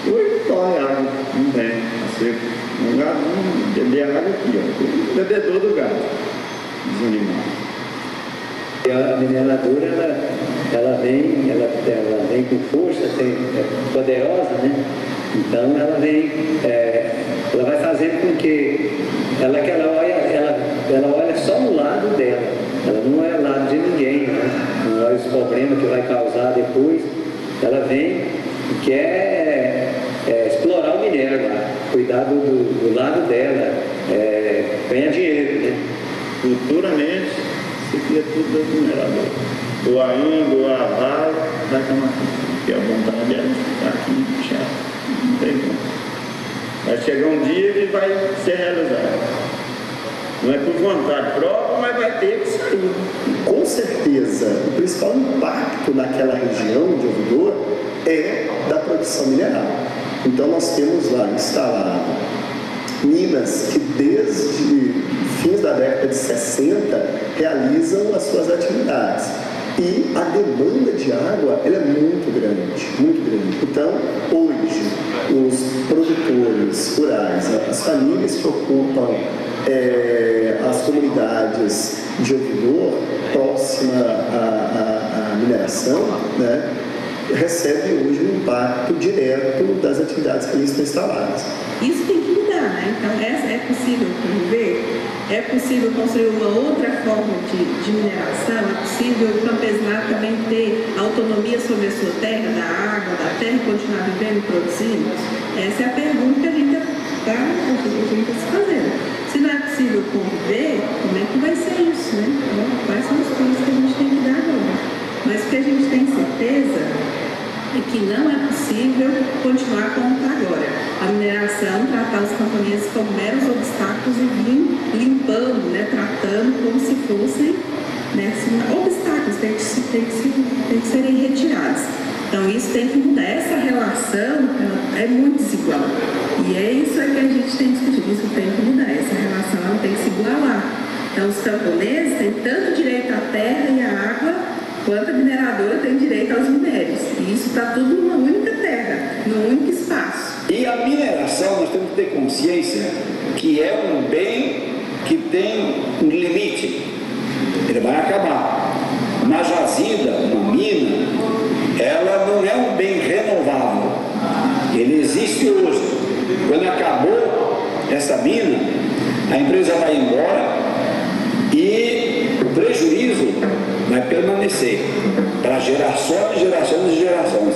Hoje corre água, não tem, a seco. O gado não beber água aqui, ó. O bebedor do gado, dos animais. A mineradora, ela vem com força, é poderosa, né? Então ela vem, ela vai fazendo com que ela olha só o lado dela, ela não é lado de ninguém, né? Não olha os problemas que vai causar depois, ela vem e quer explorar o minério lá, cuidar do lado dela, ganhar dinheiro, né? Futuramente, isso aqui é tudo das mineradoras. Ou ainda, ou vai tomar aqui. Porque a vontade é ficar aqui, chato. Não tem como. Vai chegar um dia que vai ser realizado. Não é por vontade própria, mas vai ter que sair. Com certeza, o principal impacto naquela região de Ouvidor é da produção mineral. Então nós temos lá instalado minas que desde fins da década de 60 realizam as suas atividades. E a demanda de água ela é muito grande, muito grande. Então, hoje, os produtores rurais, as famílias que ocupam as comunidades de Ouvidor, próxima à mineração, né, recebem hoje um impacto direto das atividades que eles estão instaladas. Isso tem que mudar, né? Então, é possível conviver? É possível construir uma outra forma de mineração? É possível o campesinato também ter autonomia sobre a sua terra, da água, da terra, e continuar vivendo e produzindo? Essa é a pergunta que a gente está se fazendo. Se não é possível conviver, como é que vai ser isso, né? Então, quais são as coisas que a gente tem que dar agora? Mas o que a gente tem certeza é que não é possível continuar como está agora. A mineração, tratar os camponeses como meros obstáculos e vir limpando, né, tratando como se fossem, né, obstáculos, tem que serem retirados. Então isso tem que mudar. Essa relação é muito desigual. E é isso que a gente tem discutido. Isso tem que mudar. Essa relação ela tem que se igualar. Então os camponeses têm tanto direito à terra e à água, quanto a mineradora tem direito aos minérios. E isso está tudo numa única terra, num único espaço. E a mineração, nós temos que ter consciência que é um bem que tem um limite. Ele vai acabar. Uma jazida, uma mina, ela não é um bem renovável. Ele existe hoje. Quando acabou essa mina, a empresa vai embora e o prejuízo vai permanecer para gerações e gerações e gerações.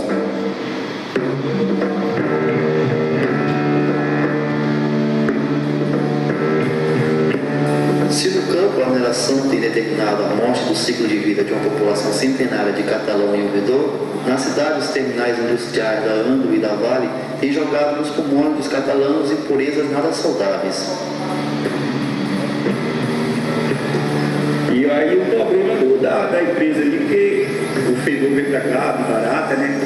Se no campo a mineração tem determinado a morte do ciclo de vida de uma população centenária de Catalão e Ouvidor, nas cidades terminais industriais da Andro e da Vale tem jogado nos pulmões dos catalãos impurezas nada saudáveis. E aí o problema da empresa ali, que o fedor vem para cá, barata, né?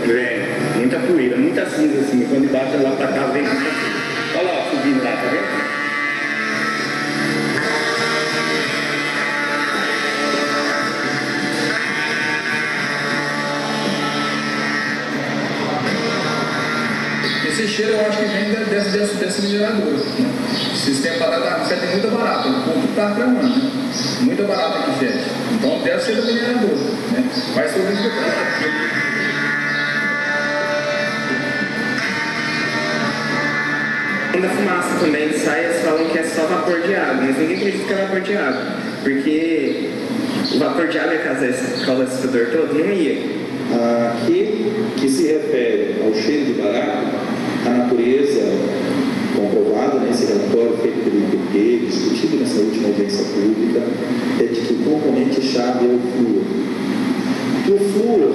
Vem muita poeira, muita cinza assim, quando baixa lá para cá vem muita cinza. Olha lá, subindo lá, tá vendo? Esse cheiro eu acho que vem dessa mineradora. Né? Esses tempos atrás a fé tem muita barata, o ponto está tramando, né? Muita barata que fede. Então deve ser da mineradora. Mas foi muito importante. Quando a fumaça também sai, eles falam que é só vapor de água, mas ninguém acredita que é vapor de água, porque o vapor de água ia causar esse fedor todo? Não ia. Aqui, que se refere ao cheiro de barato, a natureza comprovada nesse relatório feito pelo IPP, discutido nessa última audiência pública, é de que o componente-chave é o flúor. E o flúor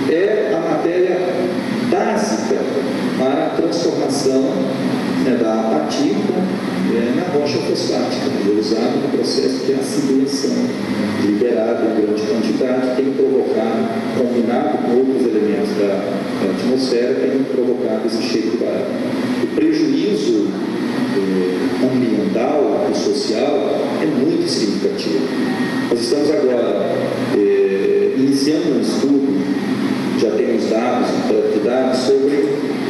é a matéria básica para a transformação da apatita na rocha fosfática. Ele é usado no processo de acidilação, liberado em grande quantidade, tem provocado, combinado com outros elementos da atmosfera, tem provocado esse cheiro de barato. O prejuízo ambiental e social é muito significativo. Nós estamos agora iniciando um estudo, já temos dados sobre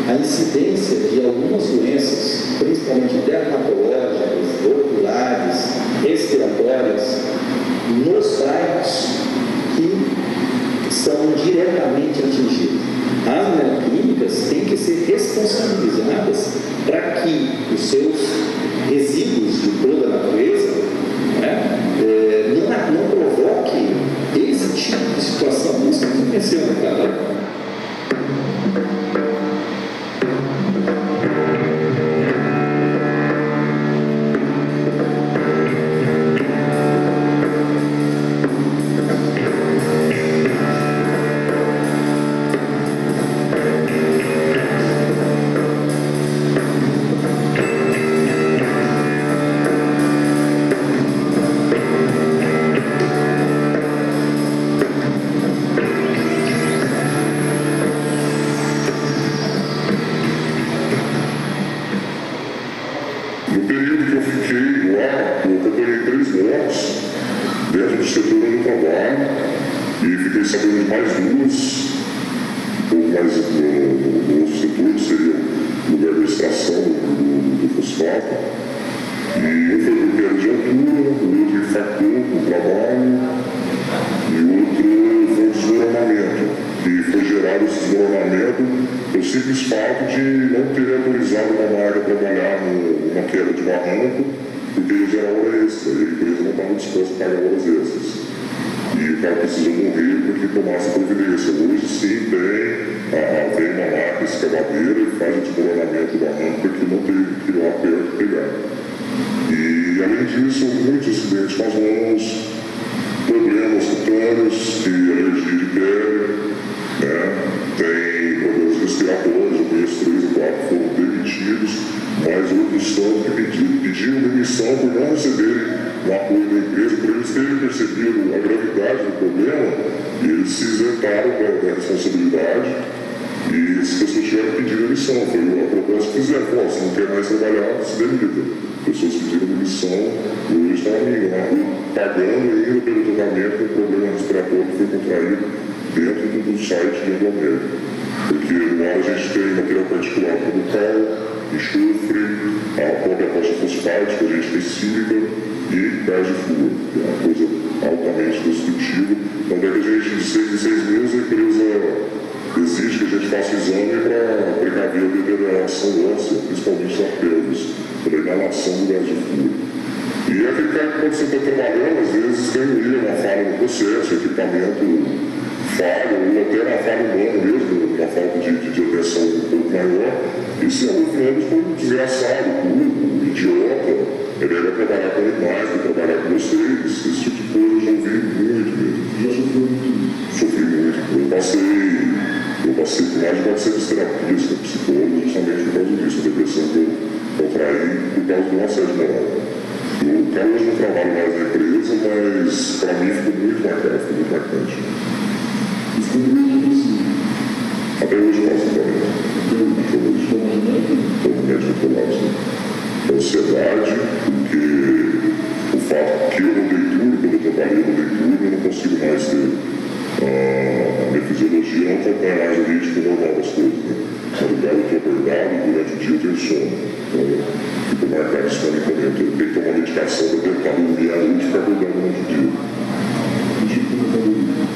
a incidência de algumas doenças, principalmente dermatológicas, oculares, respiratórias, nos bairros que são diretamente atingidos. As neoquímicas têm que ser responsabilizadas para que os seus resíduos de toda a natureza não provoque esse tipo de situação que nós estamos conhecendo, cara.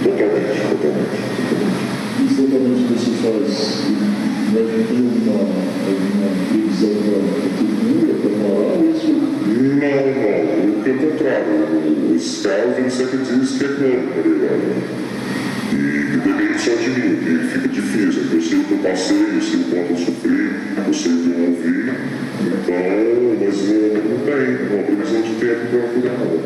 Totalmente. tá ligado? E depende só de mim, que fica difícil. Eu sei o que eu passei, eu sei o quanto eu sofri, eu sei o que eu ouvi, então, mas não tem uma previsão de tempo para cuidar nada.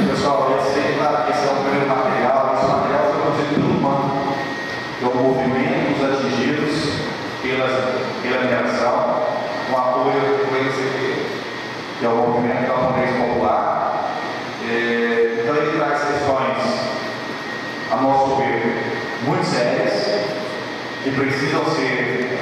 Pessoal, eu sei que esse é o primeiro material. Esse material foi produzido pelo MAN, que é o movimento dos atingidos pela mineração, com apoio do MCP, que é o movimento camponês popular. Então ele traz questões, a nosso ver, muito sérias, que precisam ser